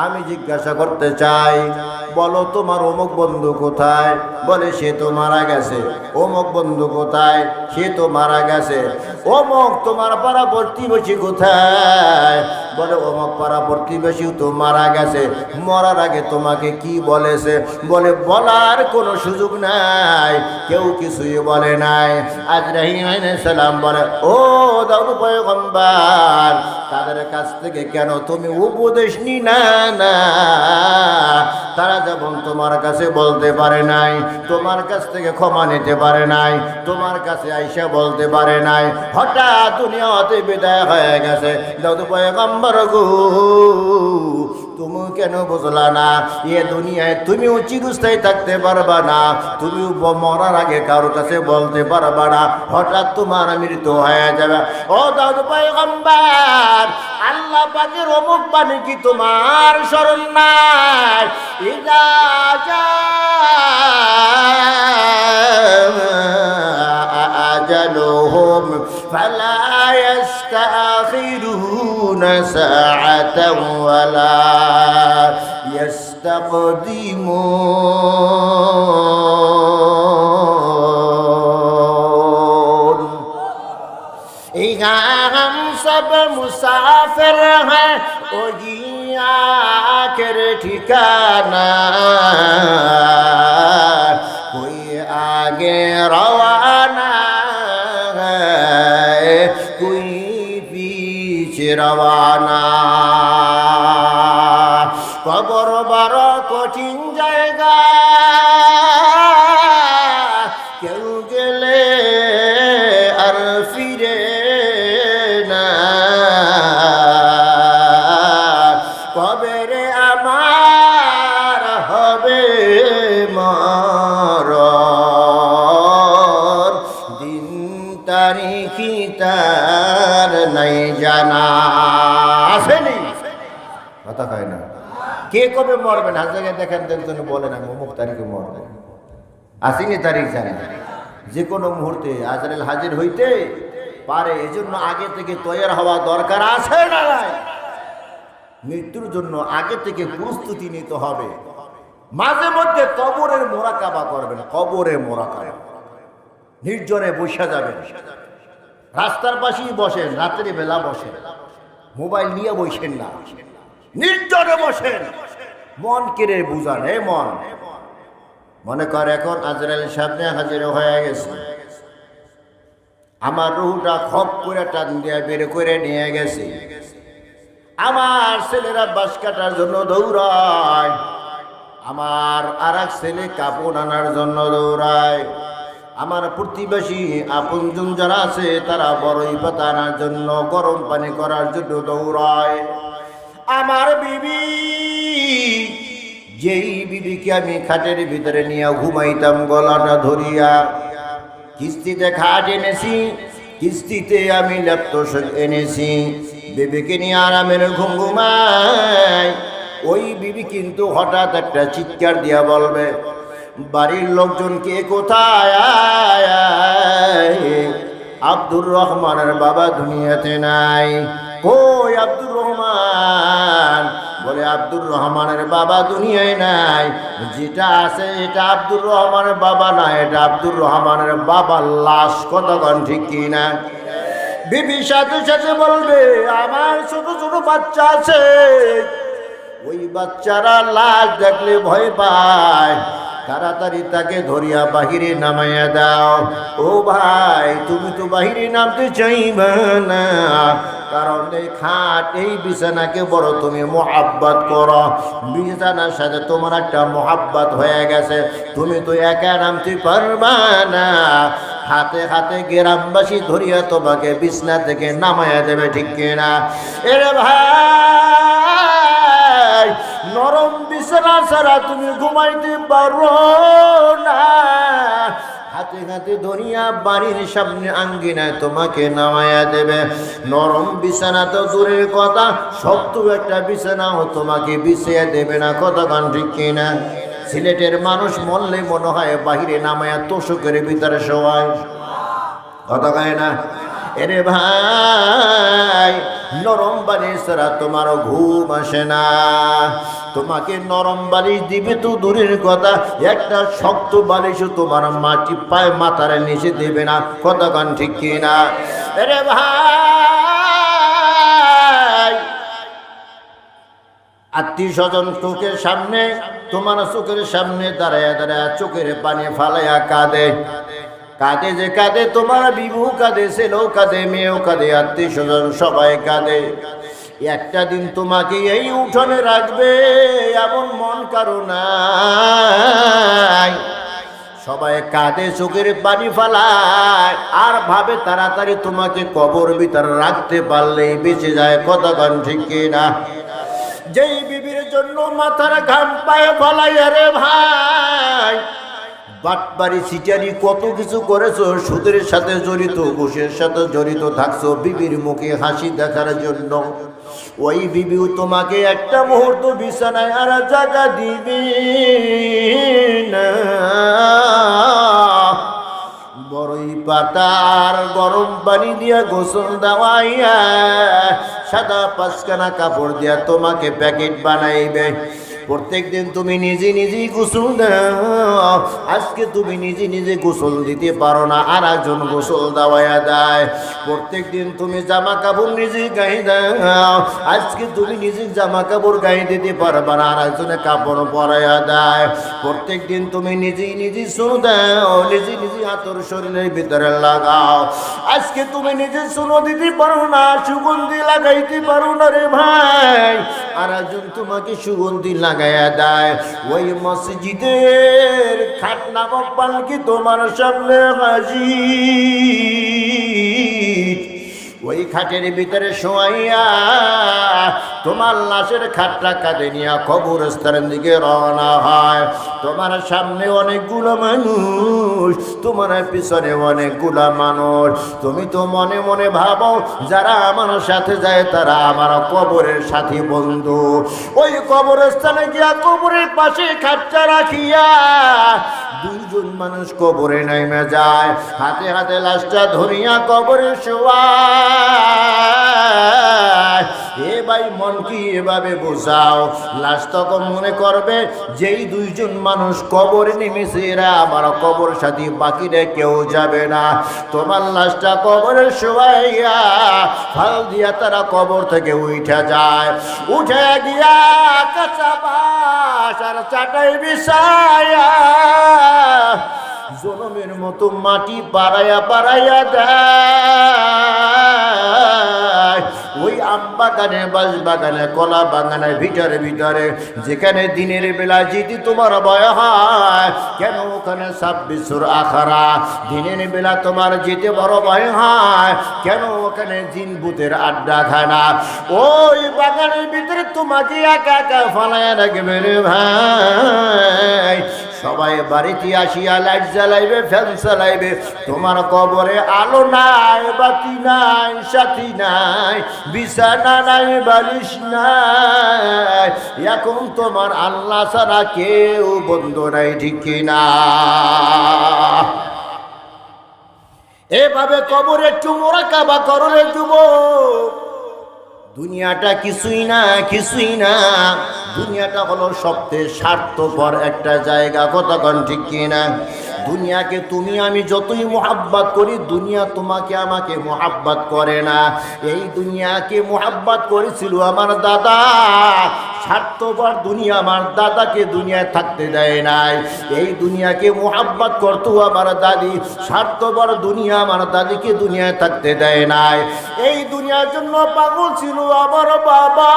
আমি জিজ্ঞাসা করতে চাই, বলো তোমার অমুক বন্ধু কোথায়? বলে, সে তো মারা গেছে। অমুক বন্ধু কোথায়? সে তো মারা গেছে। অমুক তোমার পাড়া প্রতিবেশী কোথায়? বলে, অমুক পাড়া প্রতিবেশী তো মারা গেছে। মরার আগে তোমাকে কি বলেছে? বলে, বলার কোনো সুযোগ নাই, কেউ কিছুই বলে নাই। আজরাইল আলাইহিস সালাম বলে, ও দাউদ পয়গম্বর, তাদের কাছ থেকে কেন তুমি উপদেশ নি না? তারা যেমন তোমার কাছে বলতে পারে নাই, তোমার কাছ থেকে ক্ষমা নিতে পারে নাই, তোমার কাছে আইসা বলতে পারে নাই, হঠাৎ দুনিয়াতে বিদায় হয়ে গেছে। দাউদ পয়গম্বর গো, তুমি কেন বুঝলা না এ দুনিয়ায় তুমিও চিরস্থায়ী থাকতে পারবা না, তুমিও মরার আগে কারোর কাছে বলতে পারবা না, হঠাৎ তোমার মৃত্যু হয়ে যাবে। ও দাউদ পয়গম্বর, আল্লাহ পাকের অমুক বাণী কি তোমার স্মরণ নাই? ইদা আজালুহুম ফালা ইস্তাখিরুনা সাআতান ওয়ালা ইস্তাকদিমুন। हम सब मुसाफिर हैं, वही आखिर ठिकाना, कोई आगे रवाना है, कोई पीछे रवाना। कबर बड़ो कठिन जाएगा, क्यों गेले আর ফিরে না, কবে রে আমার হবে মরণ, দিন তারিখি তার নাই জানা। আসেনি কথা কয় না, কে কবে মরবেন? হাত জায়গায় দেখেন একজন বলে না অমুক তারিখে মরবেন, আসেনি তারিখ জানে, যে কোনো মুহূর্তে আজরাইল হাজির হইতে পারে। এজন্য আগে থেকে তৈরি হওয়া দরকার আছে না নাই? মৃত্যুর জন্য আগে থেকে প্রস্তুতি নিতে হবে। মাঝে মধ্যে কবরের মোরাকাবা করবেন, কবরের মোরাকাবা, নির্জনে বসে যাবেন, রাস্তার পাশেই বসেন, রাত্রি বেলা বসেন, মোবাইল নিয়ে বসেন না, নির্জনে বসেন, মন কেড়ে বুঝান। হে মন, মনে কর এখন আজরাইল সামনে হাজির হয়ে গেছে, আমার রুহটা খপ করে টান দিয়ে বের করে নিয়ে গেছে, আমার ছেলেরা বাঁশ কাটার জন্য দৌড়ায়, আমার আর এক ছেলে কাপড় আনার জন্য দৌড়ায়, আমার প্রতিবেশী আপনজন যারা আছে তারা বড়ই পাতা আনার জন্য, গরম পানি করার জন্য দৌড়ায়। আমার বিবি, যেই বিবিকে আমি খাটের ভিতরে নিয়ে ঘুমাইতাম গলাটা ধরিয়া, কিস্তিতে খাট এনেছি, কিস্তিতে আমি ল্যাপটপ এনেছি, বিবিকে নিয়ে আরামের ঘুম ঘুমাই। ওই বিবি কিন্তু হঠাৎ একটা চিৎকার দিয়া বলবে, বাড়ির লোকজন কে কোথায়? আব্দুর রহমানের বাবা দুনিয়াতে নাই। কই আব্দুর রহমান? বলে আব্দুর রহমানের বাবা দুনিয়ায় নাই, যেটা আছে এটা আব্দুর রহমানের বাবা না, এটা আব্দুর রহমানের বাবার লাশ। কতক্ষণ ঠিক কিনা? বিবি সাথে সাথে বলবে, আমার ছোট ছোট বাচ্চা আছে, ওই বাচ্চারা লাশ দেখলে ভয় পায়, তাড়াতাড়ি তাকে ধরিয়া বাহিরে নামাইয়া দাও। ও ভাই, তুমি তো বাহিরে নামতে চাইবে না, কারণ এই খাট, এই বিছানাকে বড় তুমি মোহাব্বত করো, বিছানার সাথে তোমার একটা মোহাব্বত হয়ে গেছে, তুমি তো একা নামতে পারবা না, হাতে হাতে গ্রামবাসী ধরিয়া তোমাকে বিছনা থেকে নামাইয়া দেবে, ঠিক কিনা? এরে ভাই, নরম বিছানা ছাড়া তুমি ঘুমাইতে পারো না, হাতে হাতে ধরিয়া বাড়ির সামনে আঙ্গিনায় তোমাকে নামাইয়া দেবে। নরম বিছানা তো দূরের কথা, শক্ত একটা বিছানাও তোমাকে বিছিয়ে দেবে না। কতক্ষণ ঠিক কিনা? সিলেটের মানুষ মরলে মনে হয় বাহিরে নামাইয়া তোষকের ভিতরে শোয়ায়, কথা কয় না? এরে ভাই, নরম বালিশ ছাড়া তোমার ঘুম আসে না, তোমাকে নরম বালিশ দিবে তো দূরের কথা, একটা শক্ত বালিশও তোমার মাটি পায়ে মাথার নিচে দেবে না। কতক্ষণ ঠিক কিনা? এরে ভাই, আত্মীয় স্বজন চোখের সামনে, তোমার চোখের সামনে দাঁড়ায় দাঁড়ায় চোখের পানি ফালাইয়া কাঁদে, কাঁদে যে কাঁদে, তোমার বিবু কাঁদে, ছেলেও কাঁদে, মেয়েও কাঁদে, আত্মীয় স্বজন সবাই কাঁদে। একটা দিন তোমাকে এই উঠোনে রাখবে এমন মন কারো নাই। সবাই কাঁদে, চোখের পানি ফালায়, আর ভাবে তাড়াতাড়ি তোমাকে কবর ভিতরে রাখতে পারলেই বেঁচে যায়। কথা কন ঠিক কিনা? যেই বিবির জন্য মাথার ঘাম পায়ে ফলাই, আরে ভাই বাটবাড়ি সিটারি কত কিছু করেছো, সুদের সাথে জড়িত, ঘুষের সাথে জড়িত থাকছো বিবির মুখে হাসি দেখার জন্য। ওই বিবিও তোমাকে একটা মুহূর্ত বিছানায় আর জায়গা দিবে না। বড়ই পাতার গরম পানি দিয়া গোসল দেওয়াইয়া, সাদা পাঁচখানা কাপড় দিয়া তোমাকে প্যাকেট বানাইবে। প্রত্যেক দিন তুমি নিজে নিজেই গোসল দাও। আজকে তুমি নিজে নিজে গোসল দিতে পারো না, আর একজন গোসল দেওয়াইয়া দেয়। প্রত্যেক দিন তুমি জামা কাপড় নিজে গায়ে দাও। আজকে তুমি নিজে জামা কাপড় গায়ে দিতে পারবা না, আর একজনে কাপড় পরাইয়া দেয়। প্রত্যেক দিন তুমি নিজেই নিজে শুনো দাও, নিজে নিজে আতর শরীরের ভিতরে লাগাও। আজকে তুমি নিজে শুনো দিতে পারো না, সুগন্ধি লাগাইতে পারো না রে ভাই, আর একজন তোমাকে সুগন্ধি লাগাইয়া দেয়। ওই মসজিদের খাট নামক পালকি তোমার সামনে হাজির। ওই খাটের ভিতরে শোয়াইয়া তোমার লাশের খাটটা কাঁধে নিয়ে কবরস্থানের দিকে রওনা হয়। তোমার সামনে অনেকগুলো মানুষ, তোমার পিছনে অনেকগুলো মানুষ। তুমি তো মনে মনে ভাবো যারা আমার সাথে যায় তারা আমার কবরের সাথী বন্ধু। ওই কবরস্থানে গিয়া কবরের পাশে খাটটা রাখিয়া দুইজন মানুষ কবরে নেমে যায়, হাতে হাতে লাশটা ধরিয়া কবরে শোয়া। এ ভাই মন কি এভাবে বোঝাও? লাশ তখন মনে করবে যেই দুইজন মানুষ কবরে নেমেছে এরা আমার কবর সাথী, বাকিরা কেউ যাবে না। তোমার লাশটা কবরে শোয়াইয়া ফাল দিয়া তারা কবর থেকে উঠা যায়। উঠে গিয়া কাঁচা বাস আর চাটাই বিছায়া জনমের মতো মাটি পাড়াইয়া পাড়াইয়া দেয়। ওই আম বাগানে, বাঁশ বাগানে, কলা বাগানে, ভিতরে ভিতরে যেখানে দিনের বেলা যেতে তোমার ভয় হয়, কেন ওখানে 26 আখারা। দিনের বেলা তোমার যেতে বড় ভয় হয়, কেন ওখানে জিন ভূতের আড্ডাখানা। ওই বাগানের ভিতরে তোমাকে একা একা ফালাইয়া রাখবে রে ভাই। সবাই বাড়িতে আসিয়া লাইট জ্বালাইবে, ফ্যান চালাইবে। তোমার কবরে আলো নাই, বাতি নাই, সাথী নাই, বিছানা নাই, বালিশ নাই। এখন তোমার আল্লাহ ছাড়া কেউ বন্ধু নাই, ঠিক কিনা? এভাবে কবরে একটু মোরাকাবা করো রে যুবক। দুনিয়াটা কিছুই না, কিছুই না। দুনিয়াটা হলো সবচেয়ে স্বার্থপর একটা জায়গা। কতক্ষণ ঠিক কিনা? দুনিয়াকে তুমি আমি যতই মোহাব্বত করি, দুনিয়া তোমাকে আমাকে মোহাব্বত করে না। এই দুনিয়াকে মোহাব্বত করেছিল আমার দাদা। স্বার্থপর দুনিয়া আমার দাদাকে দুনিয়ায় থাকতে দেয় নাই। এই দুনিয়াকে মোহাব্বত করতো আমার দাদি। স্বার্থপর দুনিয়া আমার দাদিকে দুনিয়ায় থাকতে দেয় নাই। এই দুনিয়ার জন্য পাগল ছিল আমার বাবা।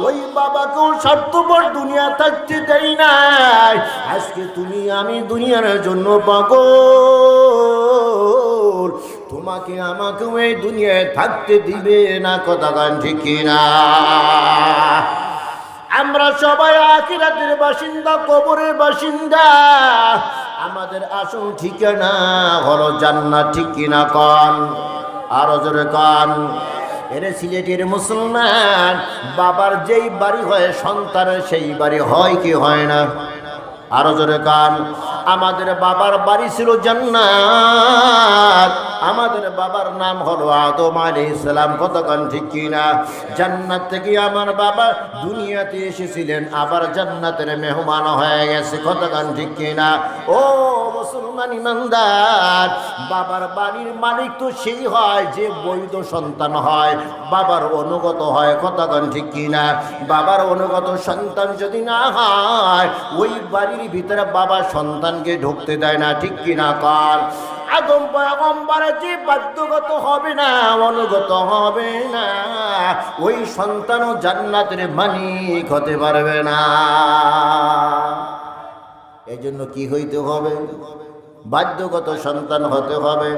ওই বাবাকেও স্বার্থপর দুনিয়া থাকতে দেয় নাই। আজকে তুমি আমি দুনিয়ার জন্য পাগল, তোমাকে আমাকেও এই দুনিয়ায় থাকতে দিবে না। কথা গান ঠিক কিনা? আমরা সবাই আখিরাতের বাসিন্দা, কবরের বাসিন্দা। আমাদের আসল ঠিকানা হলো জান্নাত, ঠিক কিনা? কন আরো জোরে কন। এর সিলেটের মুসলমান বাবার যেই বাড়ি হয় সন্তানের সেই বাড়ি হয় কি হয় না? আরো জোরে কান। আমাদের বাবার বাড়ি ছিল জান্নাত। আমাদের বাবার নাম হলো আদম আলাইহিস সালাম। কতক্ষণ ঠিক কিনা? জান্নাত থেকে আমার বাবা দুনিয়াতে এসেছিলেন, আবার জান্নাতের মেহমান হয়ে গেছে। কতক্ষণ ঠিক কিনা? ও মুসলমান ইমানদার, বাবার বাড়ির মালিক তো সেই হয় যে বৈধ সন্তান হয়, বাবার অনুগত হয়। কতক্ষণ ঠিক কিনা? বাবার অনুগত সন্তান যদি না হয়, ওই বাড়ির ভিতরে বাবা সন্তান সন্তানকে ঢুকতে দেয় না, ঠিক কিনা কর? আদম পয়গম্বরের যে বাধ্যগত হবে না, অনুগত হবে না, ওই সন্তানও জান্নাতের মালিক হতে পারবে না। এই জন্য কি হইতে হবে? বাধ্যগত সন্তান হতে হবে।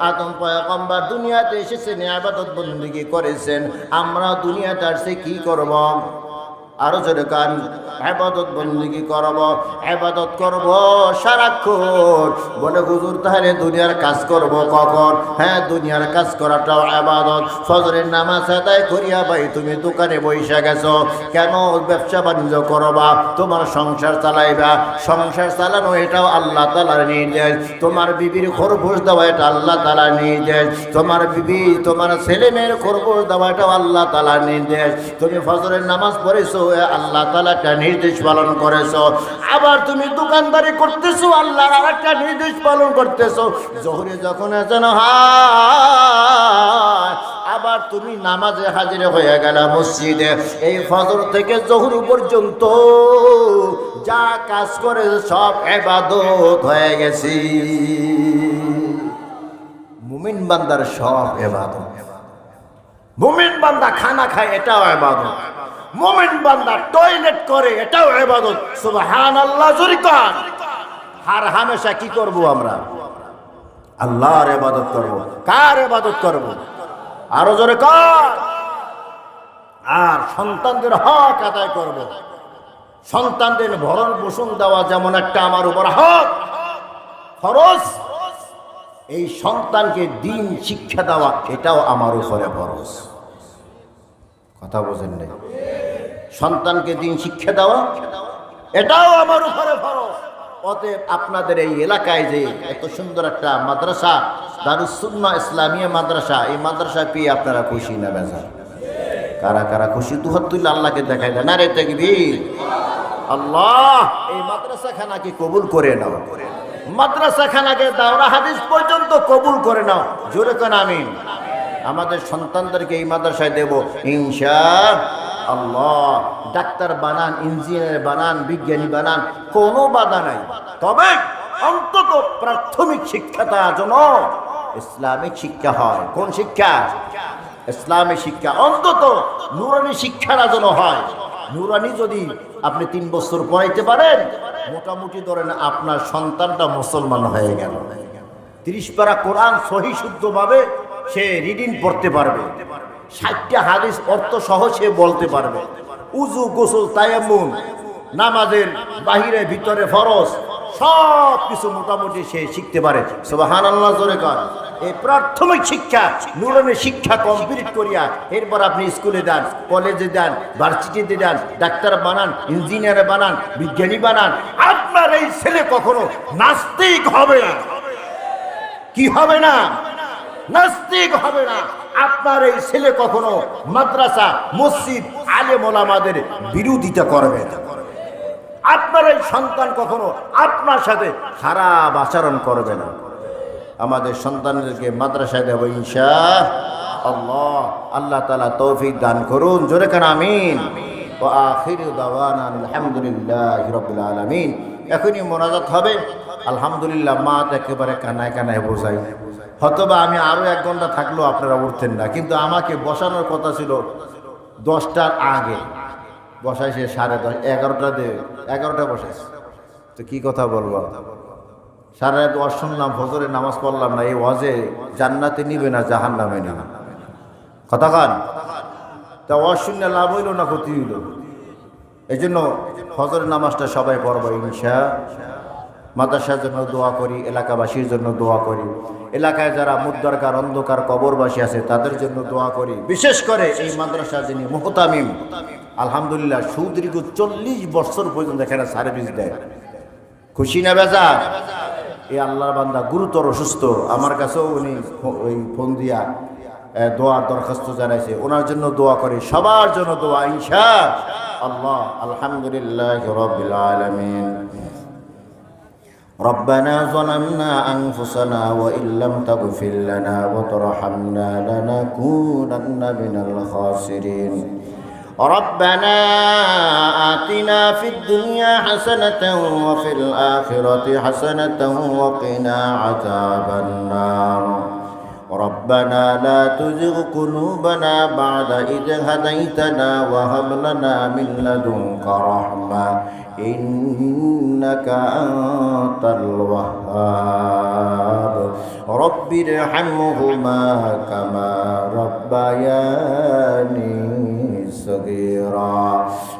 আদম পয়গম্বর দুনিয়াতে এসেছেন, ইবাদত বন্দেগী করেছেন। আমরা দুনিয়াতে আসছে কি করব? আরো জোরে কান, ইবাদত বন্দেগী করব, ইবাদত করব সারাক্ষণ। বলে হুজুর তাহলে দুনিয়ার কাজ করব কখন? হ্যাঁ, দুনিয়ার কাজ করাটাও ইবাদত। ফজরের নামাজ আদায় করিয়া ভাই তুমি দোকানে বইসা গেছো কেন? ব্যবসা বাণিজ্য করবা, তোমার সংসার চালাইবা। সংসার চালানো এটাও আল্লাহ তাআলার নির্দেশ। তোমার বিবির খরগোশ দেওয়া এটা আল্লাহ তাআলার নির্দেশ। তোমার বিবি, তোমার ছেলে মেয়ের খরগোশ দেওয়া এটাও আল্লাহ তাআলার নির্দেশ। তুমি ফজরের নামাজ পড়েছো, আল্লাহ তাআলা একটা নির্দেশ পালন করেছো। আবার তুমি দোকানদারি করতেছো, আল্লাহর আরেকটা নির্দেশ পালন করতেছো। জোহরে যখন আযান হয়, আবার তুমি নামাজে হাজির হয়ে গেলা মসজিদে। এই ফজর থেকে জোহর পর্যন্ত যা কাজ করে সব ইবাদত হয়ে গেছে। মুমিন বান্দার সব ইবাদত। মুমিন বান্দা খানা খায়, এটাও ইবাদত। মুমিন বান্দা টয়লেট করে, এটাও ইবাদত। সুবহানাল্লাহ জোরে কর। আর হামেশা কি করব আমরা? আল্লাহর ইবাদত করব। কার ইবাদত করব? আরো জোরে কর। আর সন্তানদের হক আদায় করব। সন্তানদের ভরণ পোষণ দেওয়া যেমন একটা আমার উপর হক, ফরজ, এই সন্তানকে দ্বীন শিক্ষা দেওয়া এটাও আমার উপরে ফরজ। কথা বোঝেন নাই? সন্তানকে দ্বীন শিক্ষা দেওয়া এটাও আমার উপরে ফরজ। অতএব আপনাদের এই এলাকায় যে এত সুন্দর একটা মাদ্রাসা, দারুস সুন্নাহ ইসলামিয়া মাদ্রাসা, এই মাদ্রাসা পেয়ে আপনারা খুশি না বেজার? কারা কারা খুশি? দুহাত তুলে আল্লাহকে দেখাই দেয়। নারে তাকবীর। আল্লাহ এই মাদ্রাসাখানাকে কবুল করে নাও। মাদ্রাসাখানাকে দাওরা হাদিস পর্যন্ত কবুল করে নাও। জোরে কোন আমিন। আমাদের সন্তানদেরকে এই মাদ্রাসায় দেব ইনশাআল্লাহ। ডাক্তার বানান, ইঞ্জিনিয়ার বানান, বিজ্ঞানী বানান, কোনো বাধা নাই। তবে অন্তত প্রাথমিক শিক্ষাটা যেন ইসলামিক শিক্ষা হয়। কোন শিক্ষা? ইসলামী শিক্ষা। অন্তত নুরানি শিক্ষাটা যেন হয়। নুরানি যদি আপনি 3 বছর পড়াইতে পারেন, মোটামুটি ধরেন আপনার সন্তানটা মুসলমান হয়ে গেল। 30 পারা কোরআন সহি শুদ্ধভাবে সে রিডিং পড়তে পারবে। 60টা হাদিস অর্থ সহ সে বলতে পারবে। উযু, গোসল, তায়াম্মুম, নামাজের বাহিরে ভিতরে ফরজ সব কিছু মোটামুটি সে শিখতে পারে। সুবহানাল্লাহ জোরে কর। এই প্রাথমিক শিক্ষা, নুরানি শিক্ষা কমপ্লিট করিয়া এরপর আপনি স্কুলে দেন, কলেজে দেন, ভার্সিটিতে দেন, ডাক্তার বানান, ইঞ্জিনিয়ার বানান, বিজ্ঞানী বানান। আপনার এই ছেলে কখনো নাস্তিক হবে না। কি হবে না? নাস্তিক হবে না। আপনার এই ছেলে কখনো মাদ্রাসা, মসজিদ, আলেম ওলামাদের বিরোধিতা করবে না। আপনার এই সন্তান কখনো আপনার সাথে খারাপ আচরণ করবে না। আমাদের সন্তানদেরকে মাদ্রাসায় দেব ইনশাআল্লাহ। আল্লাহ তাআলা তৌফিক দান করুন। জোরে কান আমিন। ওয়া আখিরু দাওয়ানা আলহামদুলিল্লাহি রাব্বিল আলামিন। এখনই মোনাজাত হবে। আলহামদুলিল্লাহ। মা একেবারে কানায় কানায় বোঝাই। হয়তোবা আমি আরো 1 ঘন্টা থাকলেও আপনারা উঠতেন না, কিন্তু আমাকে বসানোর কথা ছিল 10টার আগে। বসাইছে 10:30, 11টা বসাইছে। তো কি কথা বলবো? সারা রাত ওয়াজ শুনলাম, ফজরের নামাজ পড়লাম না। এই ওয়াজে জান্নাতে নিবে না জাহান্নামে নিবে? কথা কান। তা ওয়াজ শুনলে লাভ হইল না ক্ষতি হইল? এই জন্য ফজরের নামাজটা সবাই পড়বো ইনশাআল্লাহ। মাদ্রাসার জন্য দোয়া করি, এলাকাবাসীর জন্য দোয়া করি, এলাকায় যারা মুদ্দারকার অন্ধকার কবরবাসী আছে তাদের জন্য দোয়া করি। বিশেষ করে এই মাদ্রাসা যিনি মুহতামিম, আলহামদুলিল্লাহ সুদীর্ঘ 40 বছর পর্যন্ত এখানে সার্ভিস দেয়। খুশি না বেজার? এই আল্লাহর বান্দা গুরুতর অসুস্থ। আমার কাছেও উনি ওই ফোন দিয়া দোয়ার দরখাস্ত জানাইছে। ওনার জন্য দোয়া করি, সবার জন্য দোয়া ইনশাআল্লাহ। আলহামদুলিল্লাহি রাব্বিল আলামিন। ربنا ظلمنا أنفسنا وإن لم تغفر لنا وترحمنا لنكونن من الخاسرين ربنا آتنا في الدنيا حسنة وفي الآخرة حسنة وقنا عذاب النار ربنا لا تزغ قلوبنا بعد إذ هديتنا وهب لنا من لدنك رحمة إنك أنت الوهاب رب ارحمهما كما ربياني সগীরা।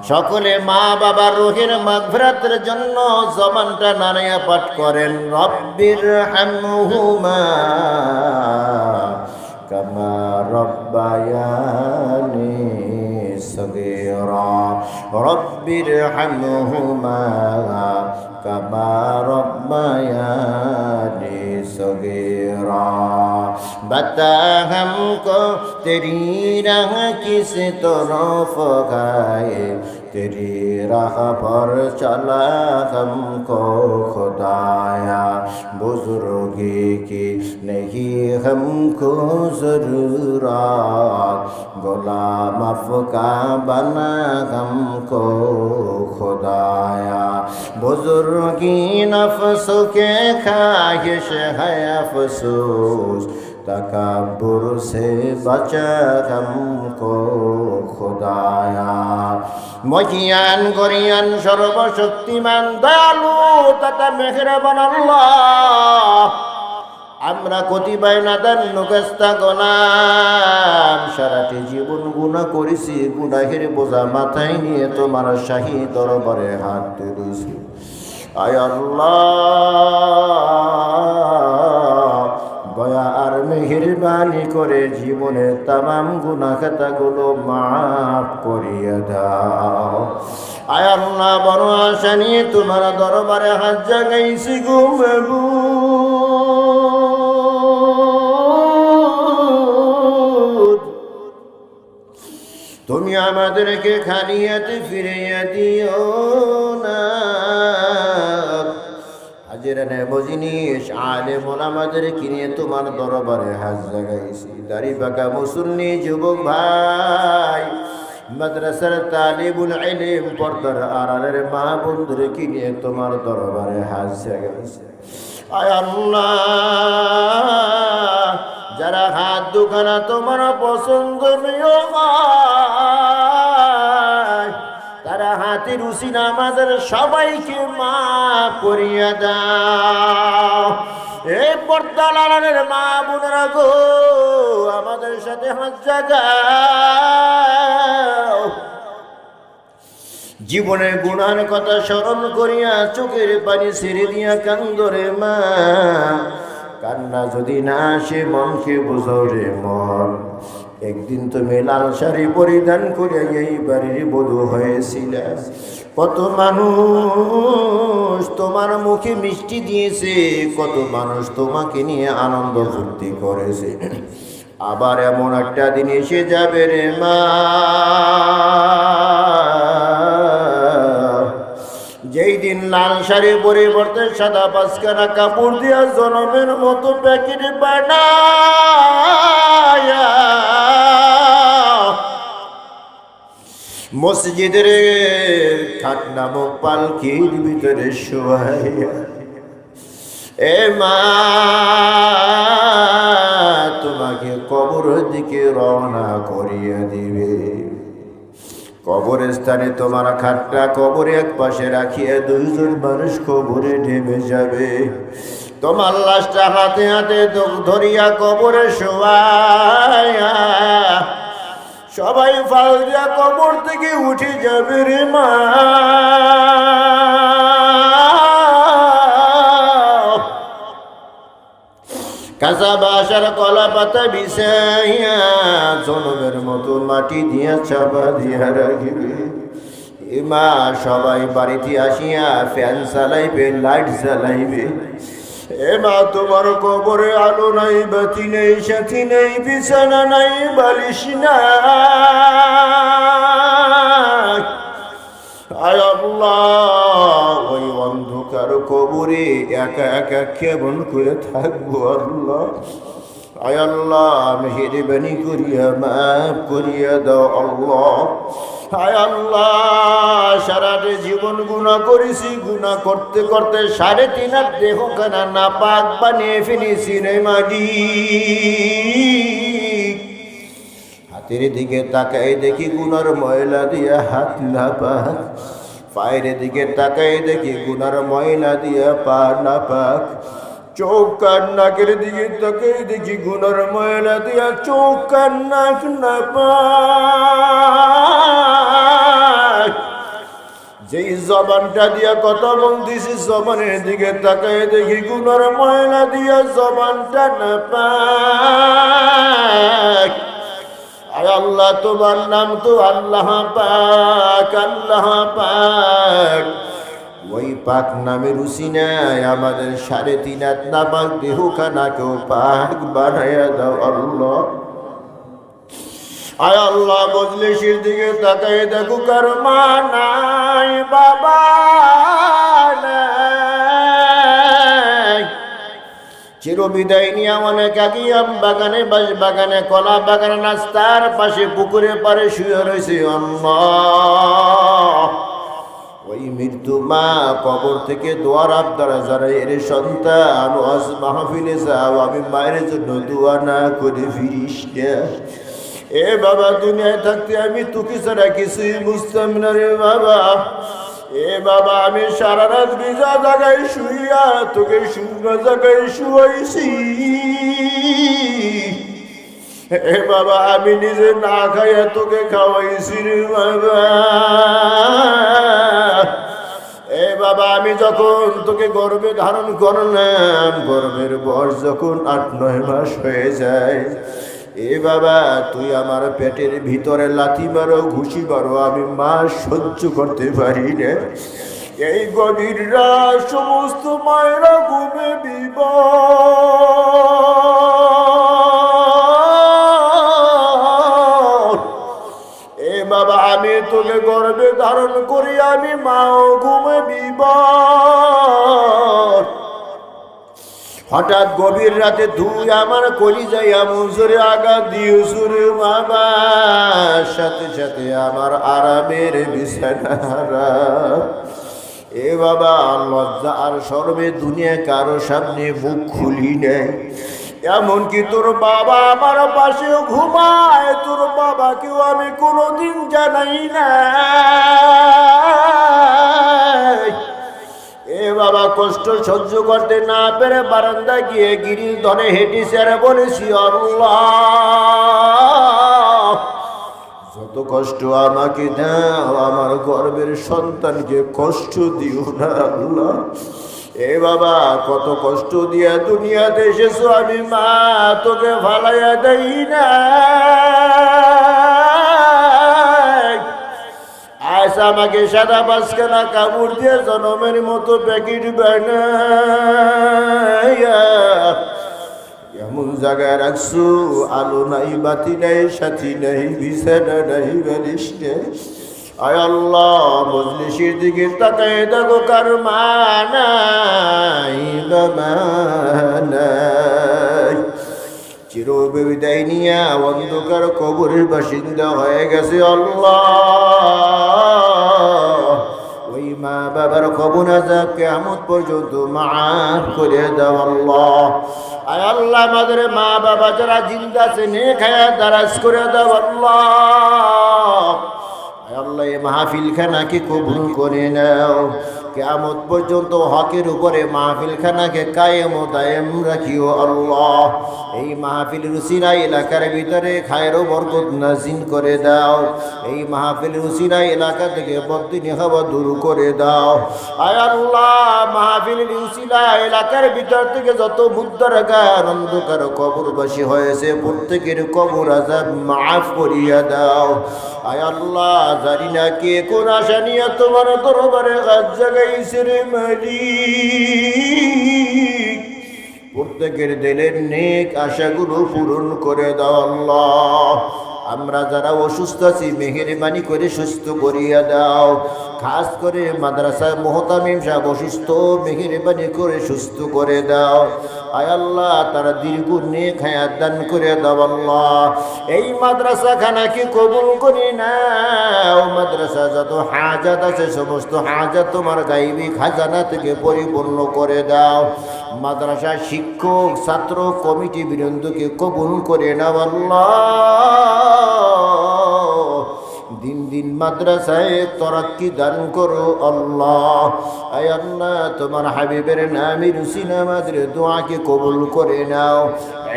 সকলে মা বাবার রুহের মাগফিরাতের জন্য জবানটা নাড়িয়ে পাঠ করেন রব্বির হামহুমা কামা রব্বায়ানি সগীরা রব্বির হামহুমা কামা রব্বায়ানি সগীরা। बता हमको तेरी राह किस तरफ गाए तेरी राह पर चला हमको खुदाया बुजुर्गी की नहीं हमको ज़रूरत गुलाम अफ़का बना हमको खुदाया बुजुर्गी नफ्स के ख्वाहिश है अफसोस तकब्बुर से बचा हमको खुदाया। মহিয়ান গরিয়ান সর্বশক্তিমান দয়ালু তথা মেহেরবান আল্লাহ, আমরা কতিপয় নাদান নুকেস্তা গোলাম সারাটি জীবন গুনাহ করেছি, গুনাহের বোঝা মাথায় নিয়ে তোমার শাহী দরবারে হাত তুলেছি। আয় আল্লাহ, দয়া আর মেহেরবানি করে জীবনের তামাম গুনাহ খাতাগুলো মাফ করিয়ে দাও। আয় আল্লাহ, বড় আশা নিয়ে তোমার দরবারে হাত জাগাইছি গো মাবুদ, তুমি আমাদেরকে খালি হাতে ফিরিয়ে দিও না। হাজিরানে মজলিস আলেম ওলামাদের কিনে তোমার দরবারে হাত জাগাইছি। দাড়ি পাকা মুসল্লি যুবক ভাই, মাদ্রাসার তালিবুল ইলম, পর্দার আড়ালের মা বন্ধুরে কিনে তোমার দরবারে হাত জাগাইছি। আয় আল্লাহ, যারা হাত দুখানা তোমার পছন্দনীয় তারা হাতের উসিলা আমাদের সবাইকে মাফ করিয়া দাও। এই পর্দার আড়ালের মা বোনেরা গো, আমাদের সাথে হাত জাগাও। জীবনের গুনার কথা স্মরণ করিয়া চোখের পানি ছেড়ে দিয়া কান্দরে মা, কান্না যদি না আসে মনকে বোঝাও রে মন। একদিন তুমি লাল শাড়ি পরিধান করে এই বাড়ির বধূ হয়েছিলে। কত মানুষ তোমার মুখে মিষ্টি দিয়েছে, কত মানুষ তোমাকে নিয়ে আনন্দ ফুর্তি করেছে। আবার এমন একটা দিন এসে যাবে রে মা, যেই দিন লাল শাড়ি পরিবর্তে সাদা পাঁচখানা কাপড় দিয়া জনমের মতো প্যাকেট বানায়া মসজিদের খাট নামক পালকির ভিতরে শোয়াইয়া এ মা তোমাকে কবরের দিকে রওনা করিয়া দিবে। কবরস্থানে তোমার খাটটা কবরে এক পাশে রাখিয়া দুইজন মানুষ কবরে নেমে যাবে। তোমার লাশটা হাতে হাতে ধরিয়া কবরে শোয়ায়া সবাই ফাল দিয়া কবর থেকে উঠে যাবে রে মা। কাঁচা বাসার কলা পাতা বিছাইয়া জনমের মতো মাটি দিয়া চাপা দিয়া রাখিবে। মা সবাই বাড়িতে আসিয়া ফ্যান চালাইবে, লাইট জ্বালাইবে। এ মা তোমার কবরে আলো নাই, বাতি নেই, সাথী নেই, বিছানা নাই, বালিশ নাই। আয় আল্লাহ, ওই অন্ধকার কবরে একা একা কেমন করে থাকবো আল্লাহ। আয় আল্লাহ, মেহেরবানি করিয়া মাফ করিয়া দাও আল্লাহ। হায় আল্লাহ, সারাটে জীবন গুনাহ করেছি, গুনাহ করতে করতে 3.5 হাত দেহখানা নাপাক বানিয়ে ফেলেছি রে মালিক। হাতের দিকে তাকাই দেখি গুনার ময়লা দিয়া হাত নাপাক, পায়ের দিকে তাকাই দেখি গুনার ময়লা দিয়া পা নাপাক, চোখ কান নাকের দিকে তাকাই দেখি গুনার ময়লা দিয়া চোখ কান নাক নাপাক। যেই জবানটা দিয়া কথা বলতেছি, জবানের দিকে তাকাই দেখি গুনার ময়লা দিয়া জবানটা নাপাক। আয় আল্লাহ, তোমার নাম তো আল্লাহ পাক, আল্লাহ পাক। ওই পাক নামের উসিলায় আমাদের 3.5 হাত নাপাক দেহখানাকেও পাক বানাইয়া দাও আল্লাহ। আয় আল্লাহ, মজলিসের দিকে তাকাই দেখো কার মা নাই, বাবা নাই। চিরবিদায় নিয়ে অনেক আগে আম বাগানে, বাঁশ বাগানে, কলা বাগানে, রাস্তার পাশে পুকুরে পারে শুয়ে রয়েছে আল্লাহ। ওই মৃত্যু মা কবর থেকে দোয়ার আবদার যারা এর সন্তান আজ মাহফিলে যাও, আমি মায়ের জন্য দোয়া না করে ফিরিস না। এ বাবা, দুনিয়ায় থাকতে আমি তোকে ছাড়া কিছুই বুঝতাম না রে বাবা। এ বাবা, আমি সারা রাত ভিজা জায়গায় শুইয়া তোকে শুকনো জায়গায় শুয়াইছি। এ বাবা, আমি নিজে না খাইয়া তোকে খাওয়াইছি রে বাবা। এ বাবা, আমি যখন তোকে গর্ভে ধারণ করলাম, গর্ভের বয়স যখন 8-9 মাস হয়ে যায়, এ বাবা তুই আমার পেটের ভিতরে লাথি মারো, ঘুষি মারো, আমি মা সহ্য করতে পারি না। এই গভীর রাত সমস্ত মায়েরা ঘুমে বিবর। এ বাবা, আমি তোকে গর্ভে ধারণ করি, আমি মাও ঘুমে বিবর। হঠাৎ গভীর রাতে তুই আমার কলিজায় এমন জোরে আঘাত দিয়েছ রে বাবা, সাথে সাথে আমার আরামের বিছানা হারাম। এ বাবা, লজ্জা আর শরমে দুনিয়া কারো সামনে মুখ খুলি নেই। এমনকি তোর বাবা আমার পাশেও ঘুমায়, তোর বাবাকেও আমি কোনোদিন জানাই না। এ বাবা, কষ্ট সহ্য করতে না পেরে বারান্দা গিয়ে গিরিল ধরে হেঁটেছি আর বলেছি আল্লাহ, যত কষ্ট আমাকে দাও, আমার গর্ভের সন্তানকে কষ্ট দিও না আল্লাহ। এ বাবা, কত কষ্ট দিয়া দুনিয়াতে এসেছো, আমি মা তোকে ফালাইয়া দেই না। আজ আমাকে সাদা পাঁচখানা কাপড় দিয়ে জনমের মতো প্যাকেট বানাইয়া এমন জায়গায় রাখছো, আলো নাই, বাতি নাই, সাথী নাই, বিছানা নাই, বালিশ নেই। আয় আল্লাহ, মজলিসের দিকে তাকায় দেখো কার মা নাই, বাবা নাই। চিরবিদায় নিয়া অন্ধকার কবরের বাসিন্দা হয়ে গেছে আল্লাহ। ওই মা বাবার কবর আযাব কিয়ামত পর্যন্ত মাফ করে দাও আল্লাহ। আয় আল্লাহ, আমাদের মা বাবা যারা জিন্দা আছে নেক হায়াত দারাজ করে দাও আল্লাহ। আয় আল্লাহ, এই মাহফিলখানাকে কবুল করে নাও, কিয়ামত পর্যন্ত হকের উপরে মাহফিলখানাকে কায়েম ও দায়েম রাখিও আল্লাহ। এই মাহফিলের উসিলায় এলাকার ভিতরে খায়ের ও বরকত নাযিল করে দাও। এই মাহফিলের উসিলায় এলাকা থেকে বদদিনী হাওয়া দূর করে দাও। আয় আল্লাহ, মাহফিলের উসিলায় এলাকার ভিতর থেকে যত মুদ্দারগার অন্ধকার কবরবাসী হয়েছে, প্রত্যেকের কবর আযাব মাফ করিয়া দাও। আয় আল্লাহ, জানি না কে কোন আশা নিয়ে তোমার দরবারে হাত জাগাইছে রে মালিক, প্রত্যেকের দিলের নেক আশাগুলো পূরণ করে দাও আল্লাহ। আমরা যারা অসুস্থ আছি মেহেরবানি করে সুস্থ করিয়া দাও। খাস করে মাদ্রাসা মোহতামিম সাহেব অসুস্থ, মেহেরবানি করে সুস্থ করে দাও। আয় আল্লাহ তারা দীর্ঘ নেক হায়াত দান করে দাও আল্লাহ। এই মাদ্রাসা খানাকে কবুল করি নাও। মাদ্রাসা যত হাজাত আছে সমস্ত হাজাত তোমার গায়বী খাজানা থেকে পরিপূর্ণ করে দাও। মাদ্রাসা শিক্ষক ছাত্র কমিটি বৃন্দকে কবুল করে নাও আল্লাহ। দিন দিন মাদ্রাসায় তরাক্কি দান করো আল্লাহ। আয় আল্লাহ তোমার হাবিবের নামের উসিলা আমাদের দোয়াকে কবুল করে নাও।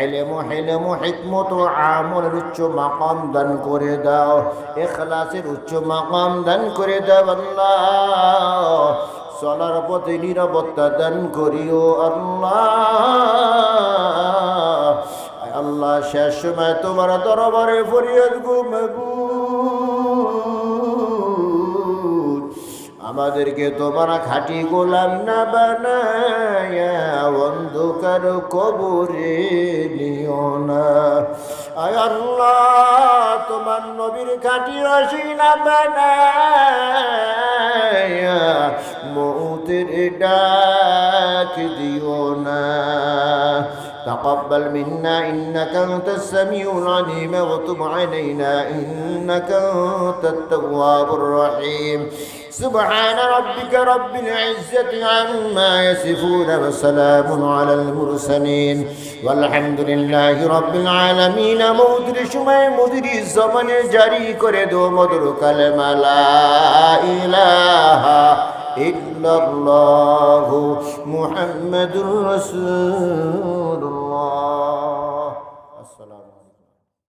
ইলম হিলম হিকমত ও আমলের উচ্চ মাকাম দান করে দাও। ইখলাসের উচ্চ মাকাম দান করে দাও আল্লাহ। চলার পথে নিরাপত্তা দান করিও আল্লাহ। আল্লাহ শেষ সময় তোমার দরবারে ফরিয়াদ গো মাবুদ, আমাদেরকে তোমার খাঁটি গোলাম না বানায়া অন্ধকার কবরে নিও না। আয় আল্লাহ তোমার নবীর খাঁটি রসিলা বানায়া মউতের ডাক দিও না। تقبل منا إنك أنت السميع العليم وتب علينا إنك أنت التواب الرحيم. سبحان ربك رب العزة عما يصفون وسلام على المرسلين والحمد لله رب العالمين. مدر شمع مدر الزمن جاري كردو مدر كلمة لا إله إلا الله محمد رسول الله. السلام عليكم.